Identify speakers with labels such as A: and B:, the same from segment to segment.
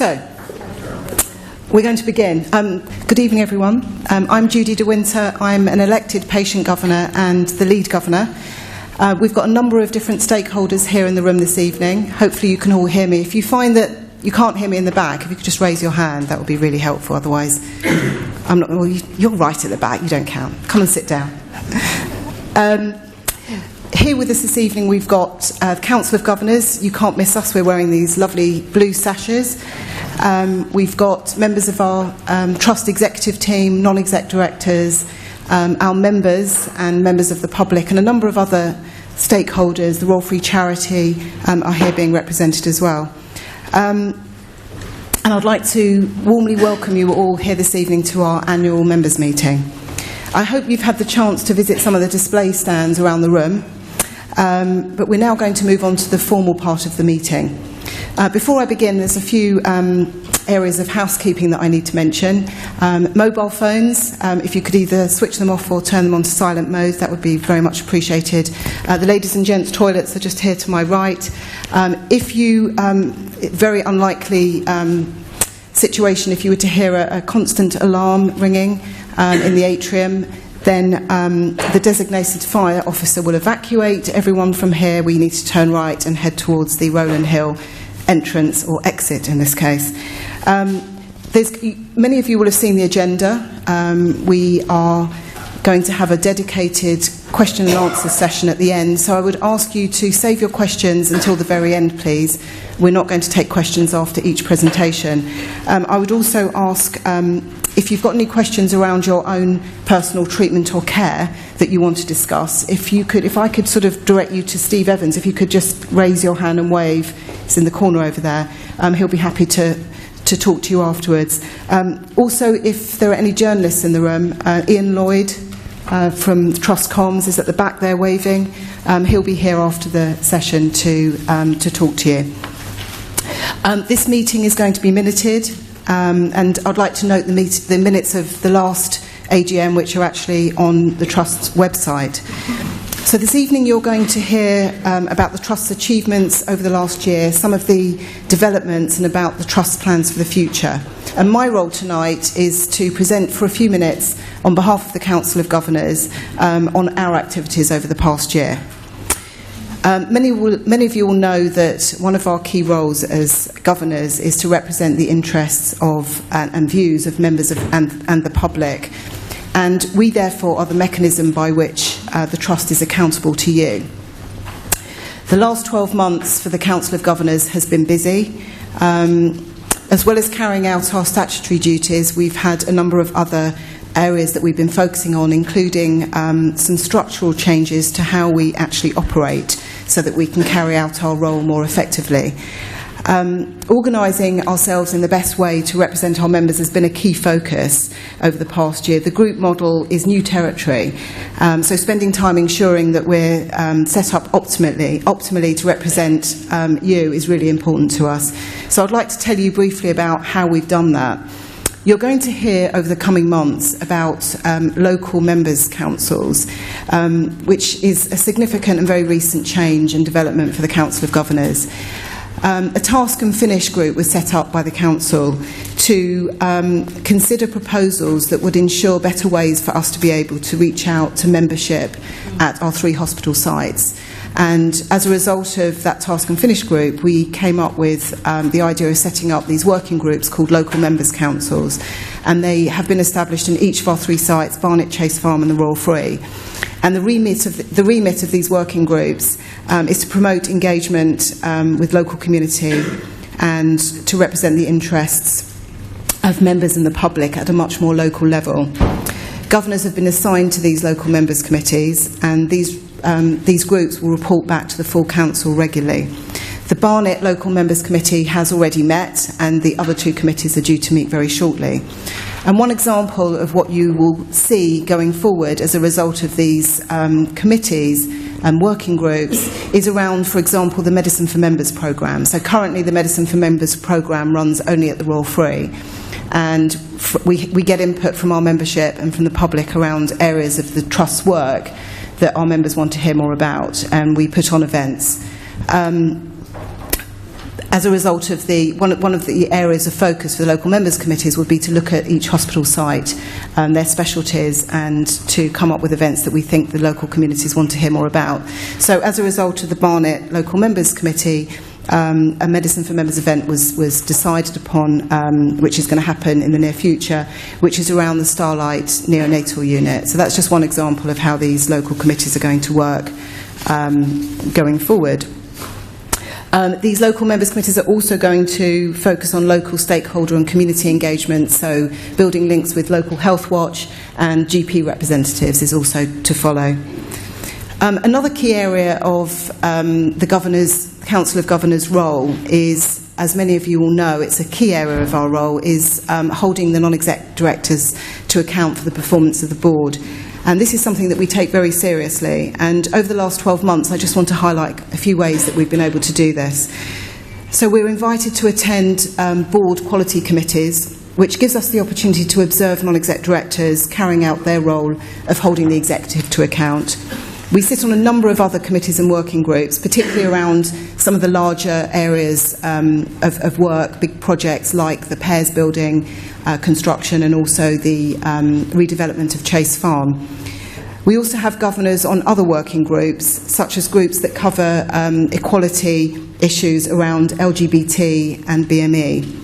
A: So, we're going to begin. Good evening, everyone. I'm Judy de Winter. I'm an elected patient governor and the lead governor. We've got a number of different stakeholders here in the room this evening. Hopefully you can all hear me. If you find that you can't hear me in the back, if you could just raise your hand, that would be really helpful. Otherwise, you're right at the back, you don't count. Come and sit down. Here with us this evening we've got the Council of Governors. You can't miss us, we're wearing these lovely blue sashes. We've got members of our Trust executive team, non-exec directors, our members and members of the public, and a number of other stakeholders. The Royal Free Charity are here being represented as well. And I'd like to warmly welcome you all here this evening to our annual members meeting. I hope you've had the chance to visit some of the display stands around the room, but we're now going to move on to the formal part of the meeting. Before I begin, there's a few areas of housekeeping that I need to mention. Mobile phones, if you could either switch them off or turn them on to silent mode, that would be very much appreciated. The ladies and gents toilets are just here to my right. If you, very unlikely situation, if you were to hear a constant alarm ringing in the atrium, then the designated fire officer will evacuate everyone from here. We need to turn right and head towards the Rowland Hill entrance, or exit in this case. Many of you will have seen the agenda. We are going to have a dedicated question and answer session at the end, so I would ask you to save your questions until the very end, please. We're not going to take questions after each presentation. I would also ask if you've got any questions around your own personal treatment or care that you want to discuss, if I could sort of direct you to Steve Evans, if you could just raise your hand and wave. It's in the corner over there. He'll be happy to talk to you afterwards. Also, if there are any journalists in the room, Ian Lloyd from Trust Comms is at the back there waving. He'll be here after the session to talk to you. This meeting is going to be minuted, and I'd like to note the minutes of the last AGM, which are actually on the Trust's website. So this evening you're going to hear about the Trust's achievements over the last year, some of the developments, and about the Trust's plans for the future. And my role tonight is to present for a few minutes on behalf of the Council of Governors on our activities over the past year. Many of you will know that one of our key roles as governors is to represent the interests of and views of members and the public. And we, therefore, are the mechanism by which the Trust is accountable to you. The last 12 months for the Council of Governors has been busy. As well as carrying out our statutory duties, we've had a number of other areas that we've been focusing on, including some structural changes to how we actually operate so that we can carry out our role more effectively. Organising ourselves in the best way to represent our members has been a key focus over the past year. The group model is new territory, so spending time ensuring that we're set up optimally to represent you is really important to us. So I'd like to tell you briefly about how we've done that. You're going to hear over the coming months about local members' councils, which is a significant and very recent change and development for the Council of Governors. A task and finish group was set up by the Council to consider proposals that would ensure better ways for us to be able to reach out to membership at our 3 hospital sites. And as a result of that task and finish group, we came up with the idea of setting up these working groups called local members' councils. And they have been established in each of our 3 sites, Barnet, Chase Farm and the Royal Free. And the remit of these working groups is to promote engagement with local community and to represent the interests of members and the public at a much more local level. Governors have been assigned to these local members' committees, and these groups will report back to the full council regularly. The Barnet Local Members Committee has already met, and the other 2 committees are due to meet very shortly. And one example of what you will see going forward as a result of these committees and working groups is around, for example, the Medicine for Members programme. So currently the Medicine for Members programme runs only at the Royal Free, and we get input from our membership and from the public around areas of the Trust's work that our members want to hear more about, and we put on events. as a result of one of the areas of focus for the local members committees would be to look at each hospital site, their specialties, and to come up with events that we think the local communities want to hear more about. So as a result of the Barnet Local Members Committee, a Medicine for Members event was decided upon, which is going to happen in the near future, which is around the Starlight neonatal unit. So that's just one example of how these local committees are going to work going forward. These local members committees are also going to focus on local stakeholder and community engagement, so building links with local health watch and GP representatives is also to follow. Another key area of the Council of Governors role is, as many of you will know, it's a key area of our role, is holding the non-exec directors to account for the performance of the board. And this is something that we take very seriously. And over the last 12 months, I just want to highlight a few ways that we've been able to do this. So we're invited to attend board quality committees, which gives us the opportunity to observe non-exec directors carrying out their role of holding the executive to account. We sit on a number of other committees and working groups, particularly around some of the larger areas of work, big projects like the Pears building, construction, and also the redevelopment of Chase Farm. We also have governors on other working groups, such as groups that cover equality issues around LGBT and BME.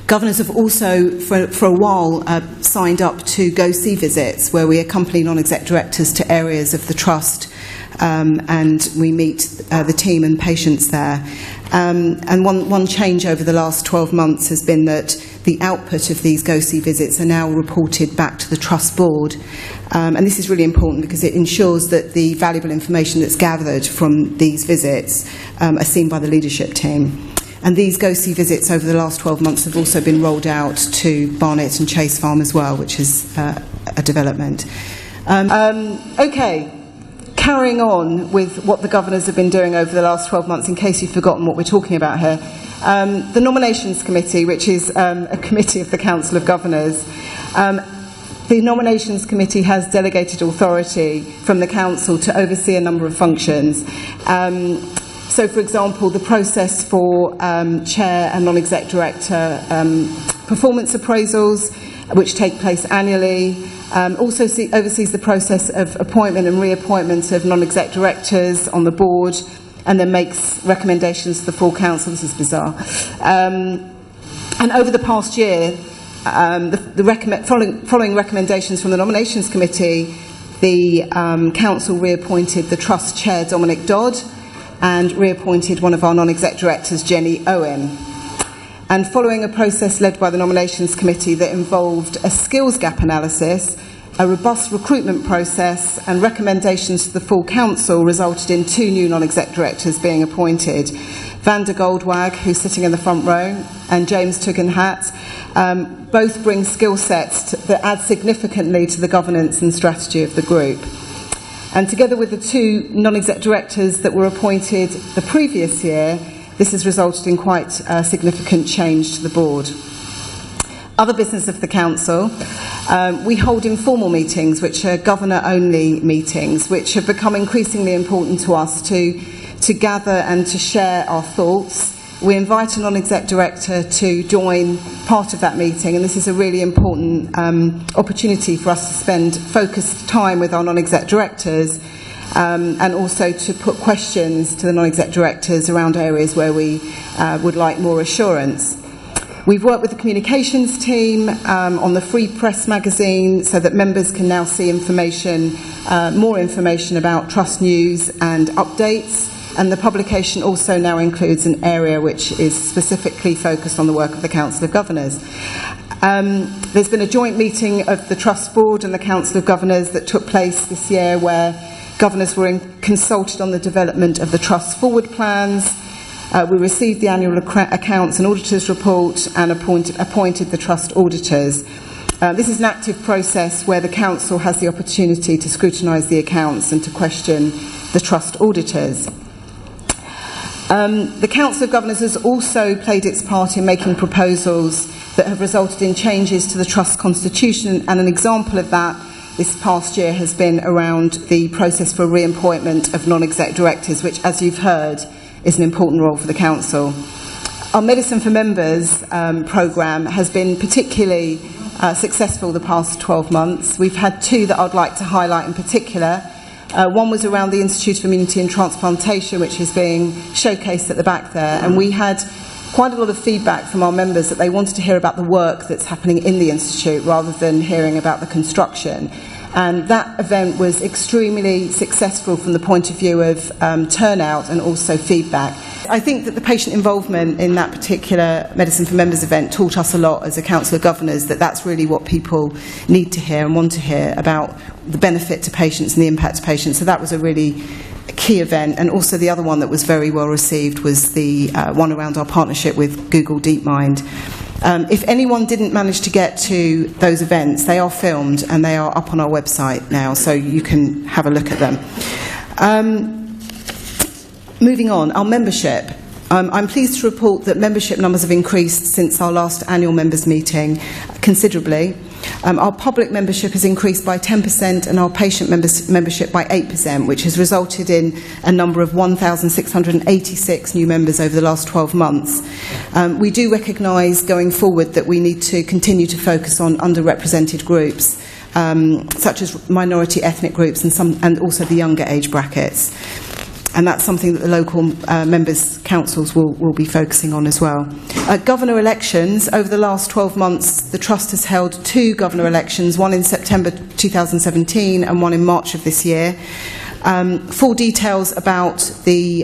A: Governors have also, for a while, signed up to go-see visits, where we accompany non-exec directors to areas of the trust and we meet the team and patients there. And one change over the last 12 months has been that the output of these go-see visits are now reported back to the trust board. And this is really important because it ensures that the valuable information that's gathered from these visits are seen by the leadership team. And these go-see visits over the last 12 months have also been rolled out to Barnet and Chase Farm as well, which is a development. Okay, carrying on with what the governors have been doing over the last 12 months, in case you've forgotten what we're talking about here. The Nominations Committee, which is a committee of the Council of Governors, the Nominations Committee has delegated authority from the Council to oversee a number of functions. So, for example, the process for chair and non-exec director performance appraisals, which take place annually, also oversees the process of appointment and reappointment of non-exec directors on the board, and then makes recommendations to the full council. This is bizarre. And over the past year, following recommendations from the Nominations Committee, the council reappointed the trust chair, Dominic Dodd, and reappointed one of our non-exec directors, Jenny Owen. And following a process led by the Nominations Committee that involved a skills gap analysis, a robust recruitment process, and recommendations to the full council, resulted in 2 new non-exec directors being appointed. Vanda Goldwag, who's sitting in the front row, and James Tugendhat, both bring skill sets that add significantly to the governance and strategy of the group. And together with the 2 non-exec directors that were appointed the previous year, this has resulted in quite a significant change to the board. Other business of the council, we hold informal meetings, which are governor-only meetings, which have become increasingly important to us to gather and to share our thoughts. We invite a non-exec director to join part of that meeting, and this is a really important opportunity for us to spend focused time with our non-exec directors, and also to put questions to the non-exec directors around areas where we would like more assurance. We've worked with the communications team on the Free Press magazine so that members can now see information, more information about trust news and updates. And the publication also now includes an area which is specifically focused on the work of the Council of Governors. There's been a joint meeting of the Trust Board and the Council of Governors that took place this year, where governors were consulted on the development of the Trust forward plans. We received the annual accounts and auditors report and appointed the Trust auditors. This is an active process where the Council has the opportunity to scrutinise the accounts and to question the Trust auditors. The Council of Governors has also played its part in making proposals that have resulted in changes to the Trust constitution, and an example of that this past year has been around the process for reappointment of non-exec directors, which, as you've heard, is an important role for the Council. Our Medicine for Members programme has been particularly successful the past 12 months. We've had two that I'd like to highlight in particular. One was around the Institute of Immunity and Transplantation, which is being showcased at the back there, and we had quite a lot of feedback from our members that they wanted to hear about the work that's happening in the Institute rather than hearing about the construction. And that event was extremely successful from the point of view of turnout and also feedback. I think that the patient involvement in that particular Medicine for Members event taught us a lot as a Council of Governors, that that's really what people need to hear and want to hear about the benefit to patients and the impact to patients. So that was a really key event. And also the other one that was very well received was the one around our partnership with Google DeepMind. If anyone didn't manage to get to those events, they are filmed and they are up on our website now, so you can have a look at them. Moving on, our membership. I'm pleased to report that membership numbers have increased since our last annual members meeting considerably. Our public membership has increased by 10% and our patient membership by 8%, which has resulted in a number of 1,686 new members over the last 12 months. We do recognise going forward that we need to continue to focus on underrepresented groups, such as minority ethnic groups and also the younger age brackets. And that's something that the local members' councils will be focusing on as well. Governor elections. Over the last 12 months, the Trust has held 2 governor elections, one in September 2017 and one in March of this year. Full details about the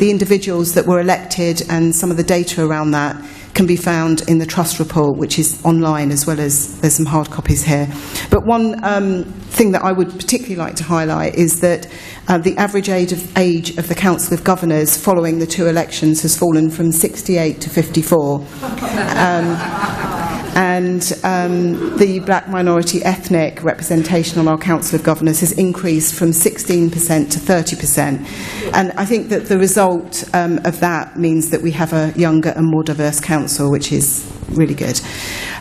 A: individuals that were elected and some of the data around that can be found in the Trust report, which is online, as well as there's some hard copies here. But one thing that I would particularly like to highlight is that the average age of the Council of Governors following the 2 elections has fallen from 68 to 54. And the black minority ethnic representation on our Council of Governors has increased from 16% to 30%. And I think that the result of that means that we have a younger and more diverse council, which is really good.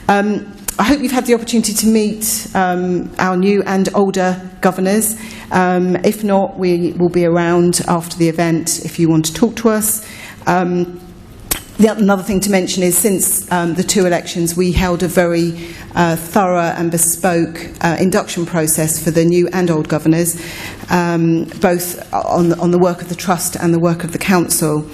A: I hope you've had the opportunity to meet our new and older governors. If not, we will be around after the event if you want to talk to us. Another thing to mention is since the 2 elections, we held a very thorough and bespoke induction process for the new and old governors, both on the work of the Trust and the work of the Council.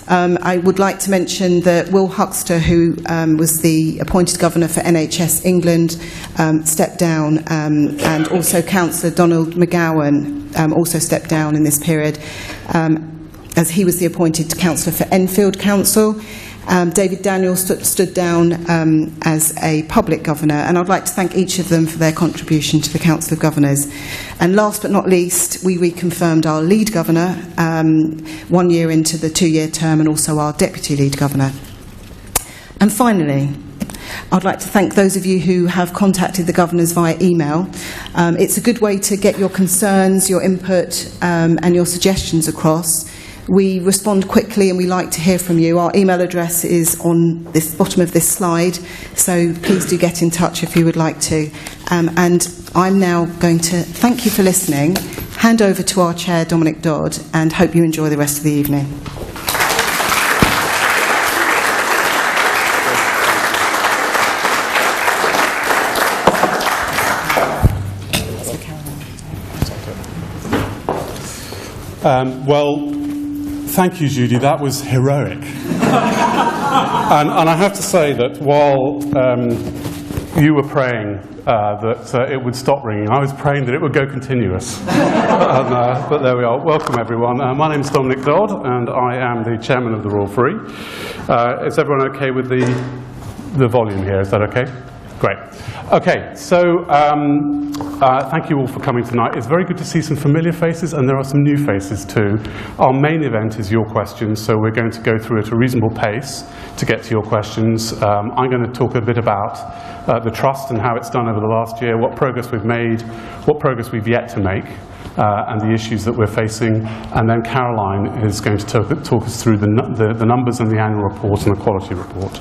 A: I would like to mention that Will Huxter, who was the appointed governor for NHS England, stepped down, and also Councillor Donald McGowan also stepped down in this period, as he was the appointed councillor for Enfield Council. David Daniel stood down as a public governor, and I'd like to thank each of them for their contribution to the Council of Governors. And last but not least, we reconfirmed our lead governor 1 year into the 2-year term, and also our deputy lead governor. And finally, I'd like to thank those of you who have contacted the governors via email. It's a good way to get your concerns, your input, and your suggestions across. We respond quickly and we like to hear from you. Our email address is on this bottom of this slide, so please do get in touch if you would like to. And I'm now going to thank you for listening, hand over to our chair, Dominic Dodd, and hope you enjoy the rest of the evening.
B: Thank you, Judy. That was heroic. and I have to say that while you were praying that it would stop ringing, I was praying that it would go continuous. But there we are. Welcome, everyone. My name is Dominic Dodd, and I am the chairman of the Royal Free. Is everyone okay with the volume here? Is that okay? Great. Okay, so thank you all for coming tonight. It's very good to see some familiar faces, and there are some new faces too. Our main event is your questions, so we're going to go through at a reasonable pace to get to your questions. I'm going to talk a bit about the Trust and how it's done over the last year, what progress we've made, what progress we've yet to make, and the issues that we're facing. And then Caroline is going to talk us through the numbers and the annual report and the quality report.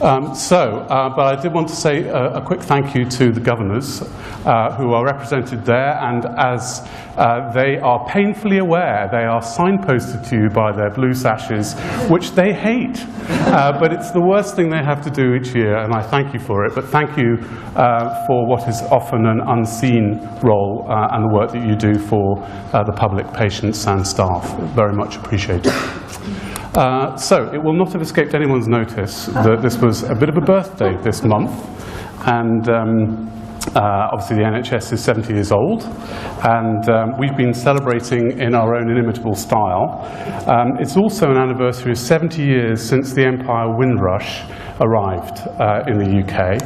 B: But I did want to say a quick thank you to the governors who are represented there, and as they are painfully aware, they are signposted to you by their blue sashes, which they hate. But it's the worst thing they have to do each year, and I thank you for it. But thank you for what is often an unseen role and the work that you do for the public, patients and staff. Very much appreciated. So it will not have escaped anyone's notice that this was a bit of a birthday this month, and obviously the NHS is 70 years old, and we've been celebrating in our own inimitable style. It's also an anniversary of 70 years since the Empire Windrush arrived in the UK,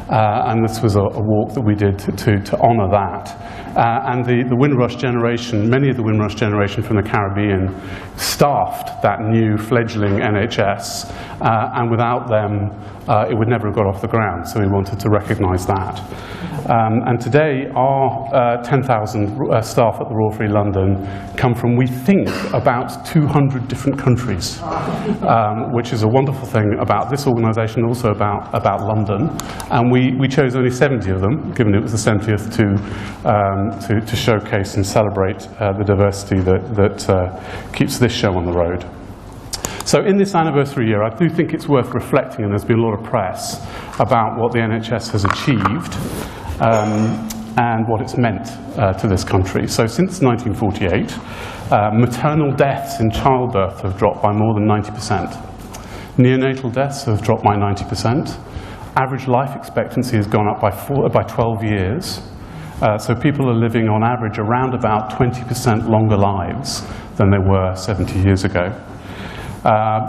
B: and this was a walk that we did to honour that. And the Windrush generation, many of the Windrush generation from the Caribbean, staffed that new fledgling NHS, and without them it would never have got off the ground, so we wanted to recognise that. And today our 10,000 staff at the Royal Free London come from, we think, about 200 different countries, which is a wonderful thing about this organisation, also about London. And we chose only 70 of them, given it was the 70th, to showcase and celebrate the diversity that keeps this show on the road. So in this anniversary year, I do think it's worth reflecting, and there's been a lot of press about what the NHS has achieved and what it's meant to this country. So since 1948, maternal deaths in childbirth have dropped by more than 90%. Neonatal deaths have dropped by 90%. Average life expectancy has gone up by 12 years. So people are living on average around about 20% longer lives than they were 70 years ago.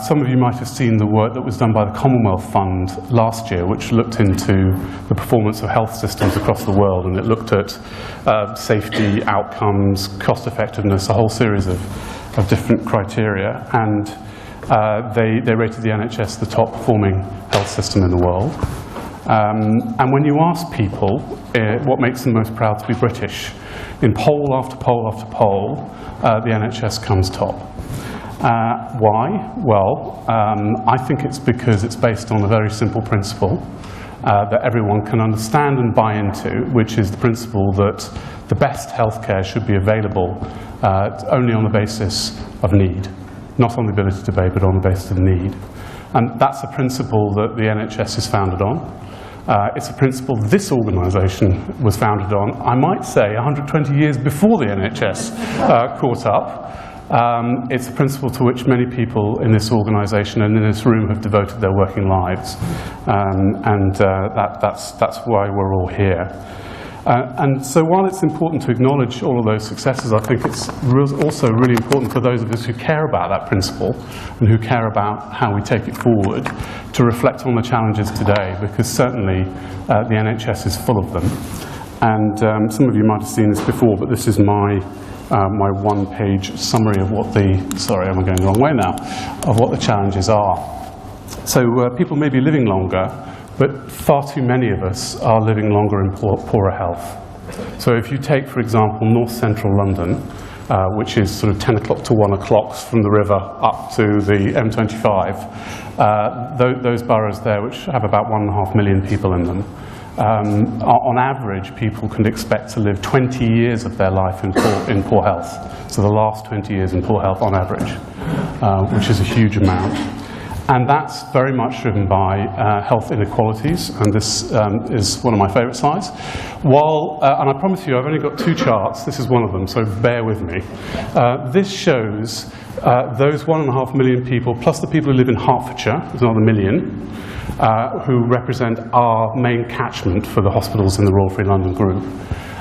B: Some of you might have seen the work that was done by the Commonwealth Fund last year, which looked into the performance of health systems across the world, and it looked at safety, outcomes, cost effectiveness, a whole series of different criteria, and they rated the NHS the top performing health system in the world. And when you ask people what makes them most proud to be British, in poll after poll after poll, the NHS comes top. Why? Well, I think it's because it's based on a very simple principle that everyone can understand and buy into, which is the principle that the best healthcare should be available only on the basis of need, not on the ability to pay, but on the basis of need. And that's a principle that the NHS is founded on. It's a principle this organisation was founded on, I might say, 120 years before the NHS caught up. It's a principle to which many people in this organisation and in this room have devoted their working lives, that's why we're all here. And so while it's important to acknowledge all of those successes, I think it's also really important for those of us who care about that principle and who care about how we take it forward to reflect on the challenges today, because certainly the NHS is full of them. And some of you might have seen this before, but this is my one-page summary of what sorry, am I going the wrong way now, of what the challenges are. So people may be living longer, but far too many of us are living longer in poorer health. So if you take, for example, north-central London, which is sort of 10 o'clock to 1 o'clock from the river up to the M25, those boroughs there, which have about 1.5 million people in them, on average, people can expect to live 20 years of their life in poor health. So the last 20 years in poor health on average, which is a huge amount. And that's very much driven by health inequalities, and this is one of my favourite slides. And I promise you, I've only got 2 charts. This is one of them, so bear with me. This shows those 1.5 million people, plus the people who live in Hertfordshire, there's another 1 million, who represent our main catchment for the hospitals in the Royal Free London Group.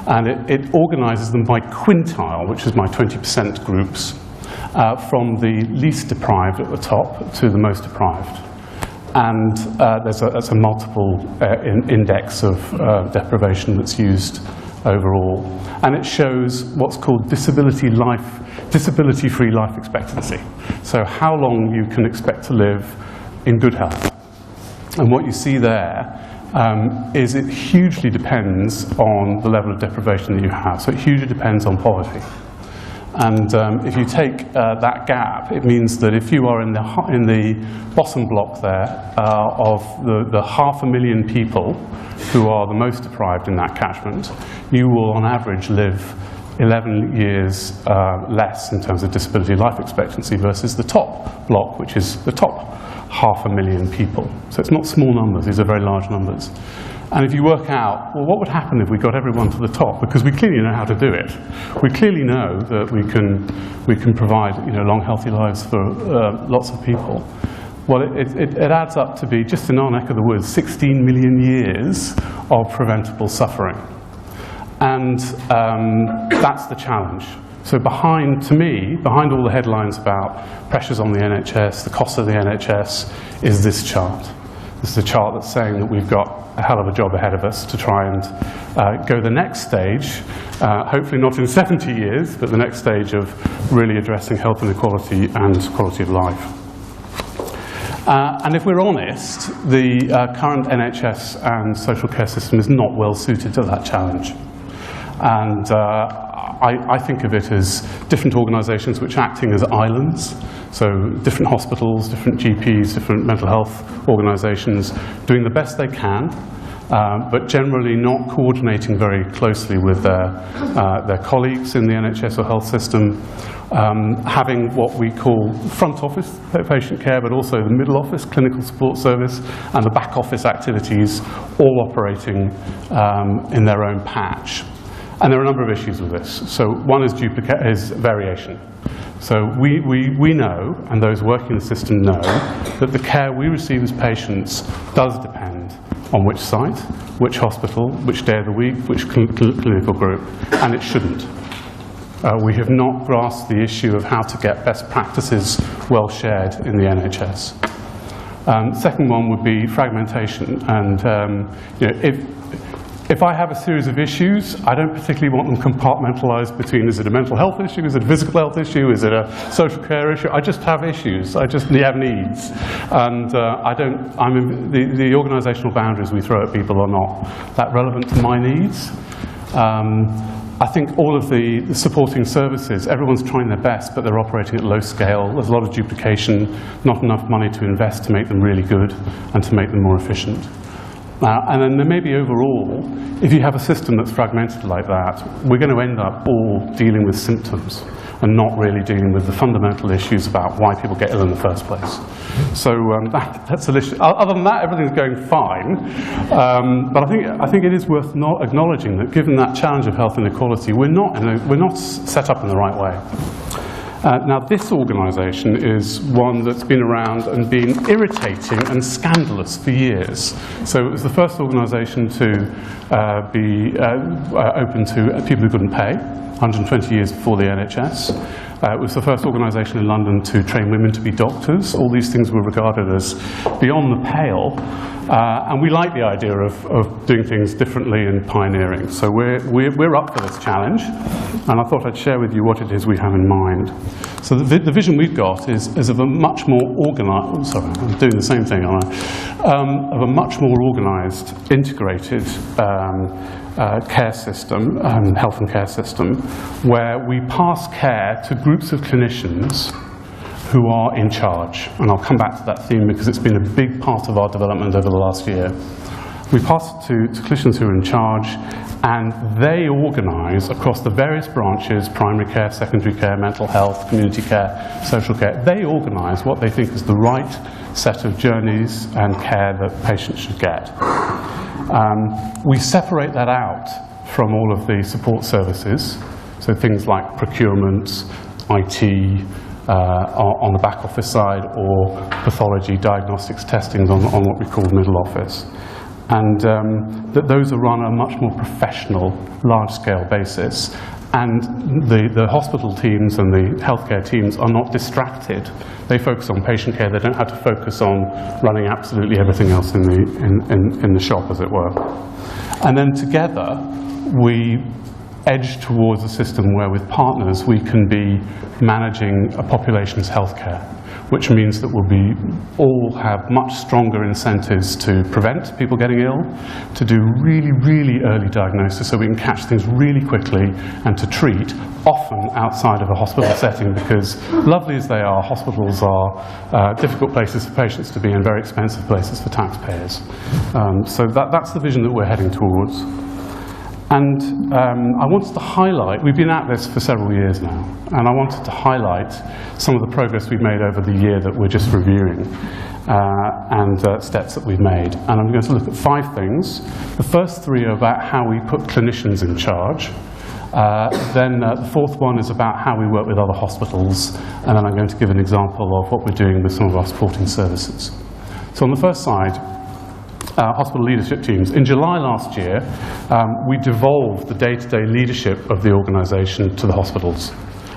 B: And it organises them by quintile, which is my 20% groups, from the least deprived at the top to the most deprived. And there's a multiple index of deprivation that's used overall. And it shows what's called disability-free life expectancy. So how long you can expect to live in good health. And what you see there is it hugely depends on the level of deprivation that you have. So it hugely depends on poverty. And if you take that gap, it means that if you are in the bottom block there of the 500,000 people who are the most deprived in that catchment, you will on average live 11 years less in terms of disability life expectancy versus the top block, which is the top 500,000 people. So it's not small numbers, these are very large numbers. And if you work out, well, what would happen if we got everyone to the top? Because we clearly know how to do it. We clearly know that we can provide long, healthy lives for lots of people. Well, it adds up to be, just in our neck of the woods, 16 million years of preventable suffering. And that's the challenge. So behind all the headlines about pressures on the NHS, the cost of the NHS, is this chart. This is a chart that's saying that we've got a hell of a job ahead of us to try and go the next stage, hopefully not in 70 years, but the next stage of really addressing health inequality and quality of life. And if we're honest, the current NHS and social care system is not well suited to that challenge. And I think of it as different organisations which are acting as islands. So different hospitals, different GPs, different mental health organisations doing the best they can, but generally not coordinating very closely with their colleagues in the NHS or health system, having what we call front office patient care, but also the middle office clinical support service and the back office activities all operating in their own patch. And there are a number of issues with this. So one is variation. So we know, and those working in the system know, that the care we receive as patients does depend on which site, which hospital, which day of the week, which clinical group, and it shouldn't. We have not grasped the issue of how to get best practices well shared in the NHS. Second one would be fragmentation. And if I have a series of issues, I don't particularly want them compartmentalized between, is it a mental health issue, is it a physical health issue, is it a social care issue? I just have issues, I just have needs. And the organisational boundaries we throw at people are not that relevant to my needs. I think all of the supporting services, everyone's trying their best, but they're operating at low scale. There's a lot of duplication, not enough money to invest to make them really good and to make them more efficient. And then there may be overall, if you have a system that's fragmented like that, we're going to end up all dealing with symptoms and not really dealing with the fundamental issues about why people get ill in the first place. So that's an issue. Other than that, everything's going fine. But I think it is worth not acknowledging that given that challenge of health inequality, we're not set up in the right way. Now, this organisation is one that's been around and been irritating and scandalous for years. So it was the first organisation to be open to people who couldn't pay, 120 years before the NHS. It was the first organisation in London to train women to be doctors. All these things were regarded as beyond the pale. And we like the idea of doing things differently and pioneering. So we're up for this challenge. And I thought I'd share with you what it is we have in mind. So the vision we've got is of a much more organised, sorry, I'm doing the same thing, aren't I? Of a much more organised, integrated care system, health and care system, where we pass care to groups of clinicians who are in charge. And I'll come back to that theme because it's been a big part of our development over the last year. We pass it to clinicians who are in charge, and they organise across the various branches, primary care, secondary care, mental health, community care, social care. They organise what they think is the right set of journeys and care that patients should get. We separate that out from all of the support services, so things like procurement, IT, on the back office side, or pathology, diagnostics, testings on what we call middle office. And that those are run on a much more professional, large-scale basis. And the hospital teams and the healthcare teams are not distracted. They focus on patient care. They don't have to focus on running absolutely everything else in the shop, as it were. And then together, we edge towards a system where with partners we can be managing a population's healthcare, which means that we'll all have much stronger incentives to prevent people getting ill, to do really, really early diagnosis so we can catch things really quickly, and to treat, often outside of a hospital setting, because lovely as they are, hospitals are difficult places for patients to be and very expensive places for taxpayers. So that's the vision that we're heading towards. And I wanted to highlight, we've been at this for several years now, and I wanted to highlight some of the progress we've made over the year that we're just reviewing, and steps that we've made. And I'm going to look at 5 things. The first 3 are about how we put clinicians in charge. Then the fourth one is about how we work with other hospitals, and then I'm going to give an example of what we're doing with some of our supporting services. So on the first side, hospital leadership teams. In July last year, we devolved the day-to-day leadership of the organisation to the hospitals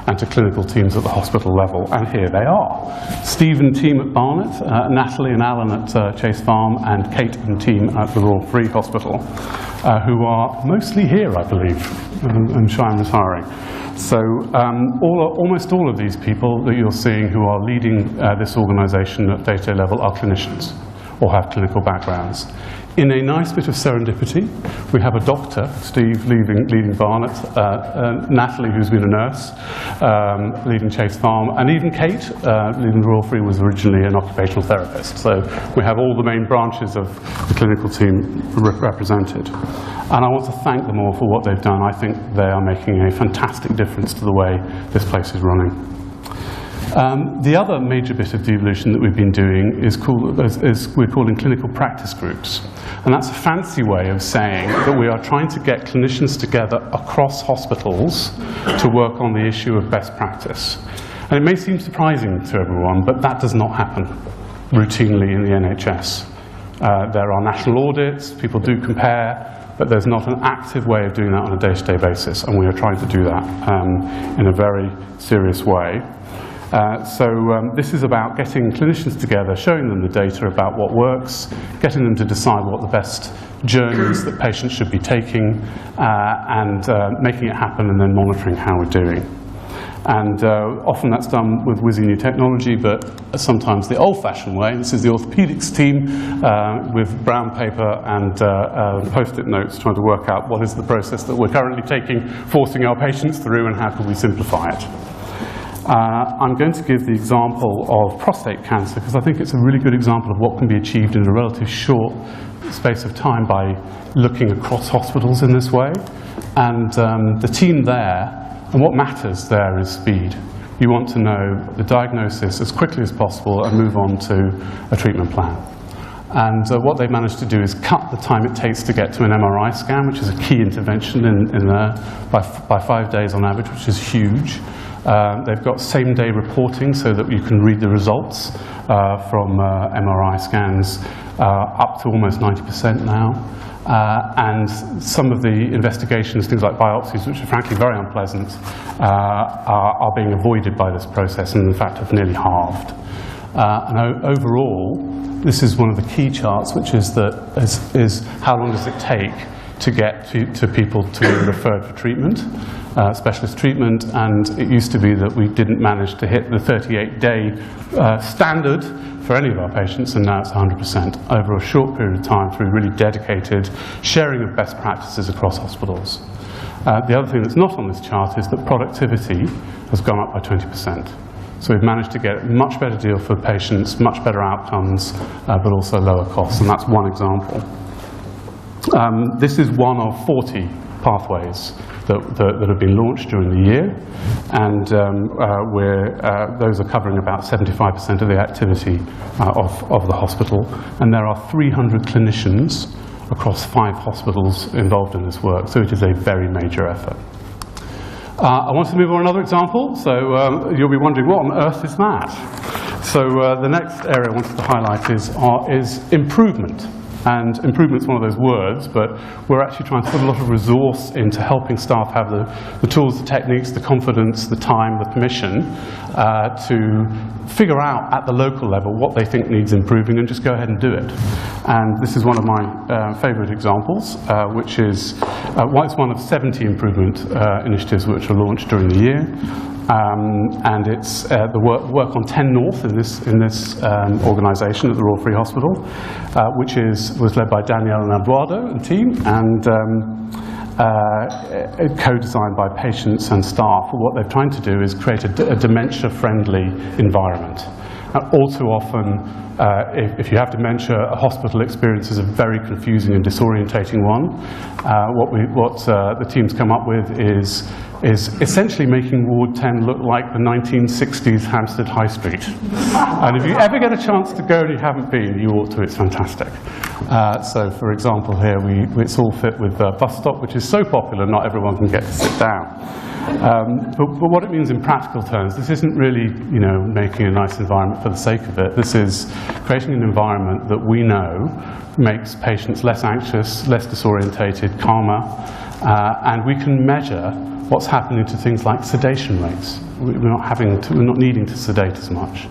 B: and to clinical teams at the hospital level, and here they are. Steve and team at Barnet, Natalie and Alan at Chase Farm, and Kate and team at the Royal Free Hospital, who are mostly here, I believe, and shy and retiring. So almost all of these people that you're seeing who are leading this organisation at day-to-day level are clinicians, or have clinical backgrounds. In a nice bit of serendipity, we have a doctor, Steve, leading Barnet, Natalie, who's been a nurse, leading Chase Farm, and even Kate, leading the Royal Free, was originally an occupational therapist. So we have all the main branches of the clinical team represented. And I want to thank them all for what they've done. I think they are making a fantastic difference to the way this place is running. The other major bit of devolution that we've been doing is we're calling clinical practice groups. And that's a fancy way of saying that we are trying to get clinicians together across hospitals to work on the issue of best practice. And it may seem surprising to everyone, but that does not happen routinely in the NHS. There are national audits, people do compare, but there's not an active way of doing that on a day-to-day basis, and we are trying to do that in a very serious way. This is about getting clinicians together, showing them the data about what works, getting them to decide what the best journeys that patients should be taking, and making it happen, and then monitoring how we're doing. And often that's done with whizzy new technology, but sometimes the old-fashioned way. This is the orthopedics team with brown paper and post-it notes trying to work out what is the process that we're currently taking, forcing our patients through, and how can we simplify it. I'm going to give the example of prostate cancer because I think it's a really good example of what can be achieved in a relatively short space of time by looking across hospitals in this way. And the team there, and what matters there is speed. You want to know the diagnosis as quickly as possible and move on to a treatment plan. And what they've managed to do is cut the time it takes to get to an MRI scan, which is a key intervention in there, by 5 days on average, which is huge. They've got same-day reporting so that you can read the results from MRI scans up to almost 90% now. And some of the investigations, things like biopsies, which are frankly very unpleasant, are being avoided by this process and in fact have nearly halved. And overall, this is one of the key charts, which is how long does it take to get to people to be referred for treatment, specialist treatment, and it used to be that we didn't manage to hit the 38-day standard for any of our patients, and now it's 100% over a short period of time through really dedicated sharing of best practices across hospitals. The other thing that's not on this chart is that productivity has gone up by 20%. So we've managed to get a much better deal for patients, much better outcomes, but also lower costs, and that's one example. This is one of 40 pathways that have been launched during the year, and those are covering about 75% of the activity of the hospital, and there are 300 clinicians across 5 hospitals involved in this work, so it is a very major effort. I want to move on to another example, so you'll be wondering, what on earth is that? So the next area I wanted to highlight is improvement. And improvement's one of those words, but we're actually trying to put a lot of resource into helping staff have the tools, the techniques, the confidence, the time, the permission to figure out at the local level what they think needs improving and just go ahead and do it. And this is one of my favourite examples, which is it's one of 70 improvement initiatives which were launched during the year. and it's the work on 10 North in this organisation at the Royal Free Hospital, which was led by Danielle and Eduardo and team, and co-designed by patients and staff. What they're trying to do is create a dementia-friendly environment. And all too often, if you have dementia, a hospital experience is a very confusing and disorientating one. What the team's come up with is essentially making Ward 10 look like the 1960s Hampstead High Street. And if you ever get a chance to go and you haven't been, you ought to. It's fantastic. So, for example, here it's all fit with a bus stop, which is so popular, not everyone can get to sit down. But what it means in practical terms, this isn't really, making a nice environment for the sake of it. This is creating an environment that we know makes patients less anxious, less disorientated, calmer, and we can measure what's happening to things like sedation rates. We're not needing to sedate as much.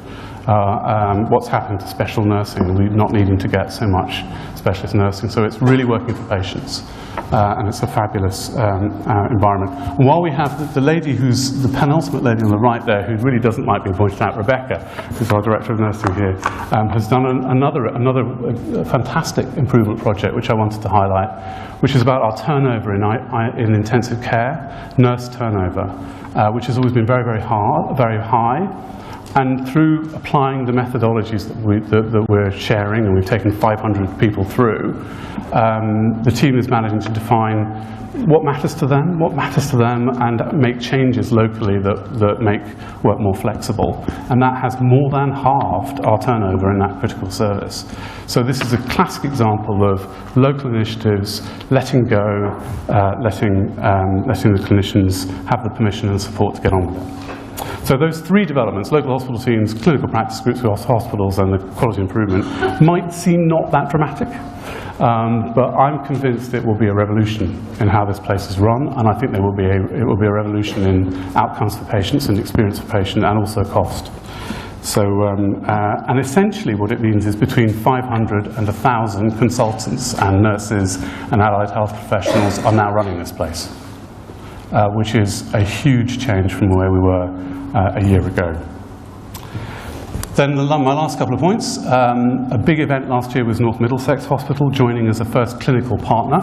B: What's happening to special nursing? We're not needing to get so much specialist nursing. So it's really working for patients. And it's a fabulous environment. And while we have the lady who's the penultimate lady on the right there, who really doesn't like being pointed out, Rebecca, who's our Director of Nursing here, has done another fantastic improvement project, which I wanted to highlight, which is about our turnover in intensive care, nurse turnover, which has always been very, very high. And through applying the methodologies that we're sharing, and we've taken 500 people through, the team is managing to define what matters to them, and make changes locally that make work more flexible. And that has more than halved our turnover in that critical service. So this is a classic example of local initiatives, letting go, letting the clinicians have the permission and support to get on with it. So those three developments, local hospital teams, clinical practice groups with hospitals, and the quality improvement, might seem not that dramatic, but I'm convinced it will be a revolution in how this place is run, and I think it will be a revolution in outcomes for patients and experience for patients, and also cost. So, and essentially what it means is between 500 and 1,000 consultants and nurses and allied health professionals are now running this place, which is a huge change from where we were a year ago. Then my last couple of points. A big event last year was North Middlesex Hospital joining as a first clinical partner.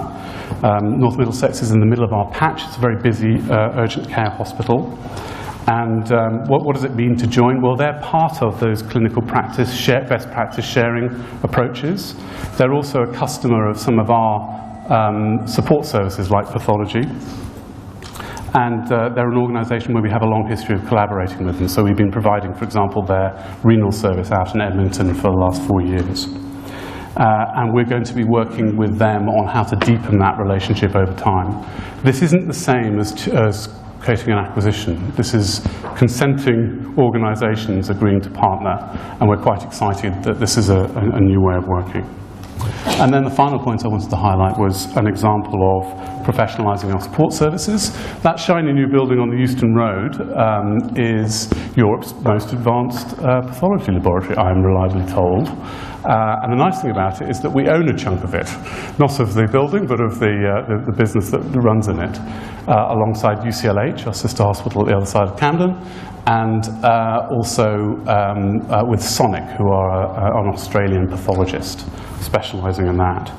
B: North Middlesex is in the middle of our patch. It's a very busy urgent care hospital. And what does it mean to join? Well, they're part of those clinical practice, best practice sharing approaches. They're also a customer of some of our support services like Pathology. And they're an organisation where we have a long history of collaborating with them. So we've been providing, for example, their renal service out in Edmonton for the last 4 years. And we're going to be working with them on how to deepen that relationship over time. This isn't the same as creating an acquisition. This is consenting organisations agreeing to partner, and we're quite excited that this is a new way of working. And then the final point I wanted to highlight was an example of professionalising our support services. That shiny new building on the Euston Road is Europe's most advanced pathology laboratory, I am reliably told. And the nice thing about it is that we own a chunk of it, not of the building, but of the business that runs in it, alongside UCLH, our sister hospital at the other side of Camden, and also with Sonic, who are an Australian pathologist specialising in that.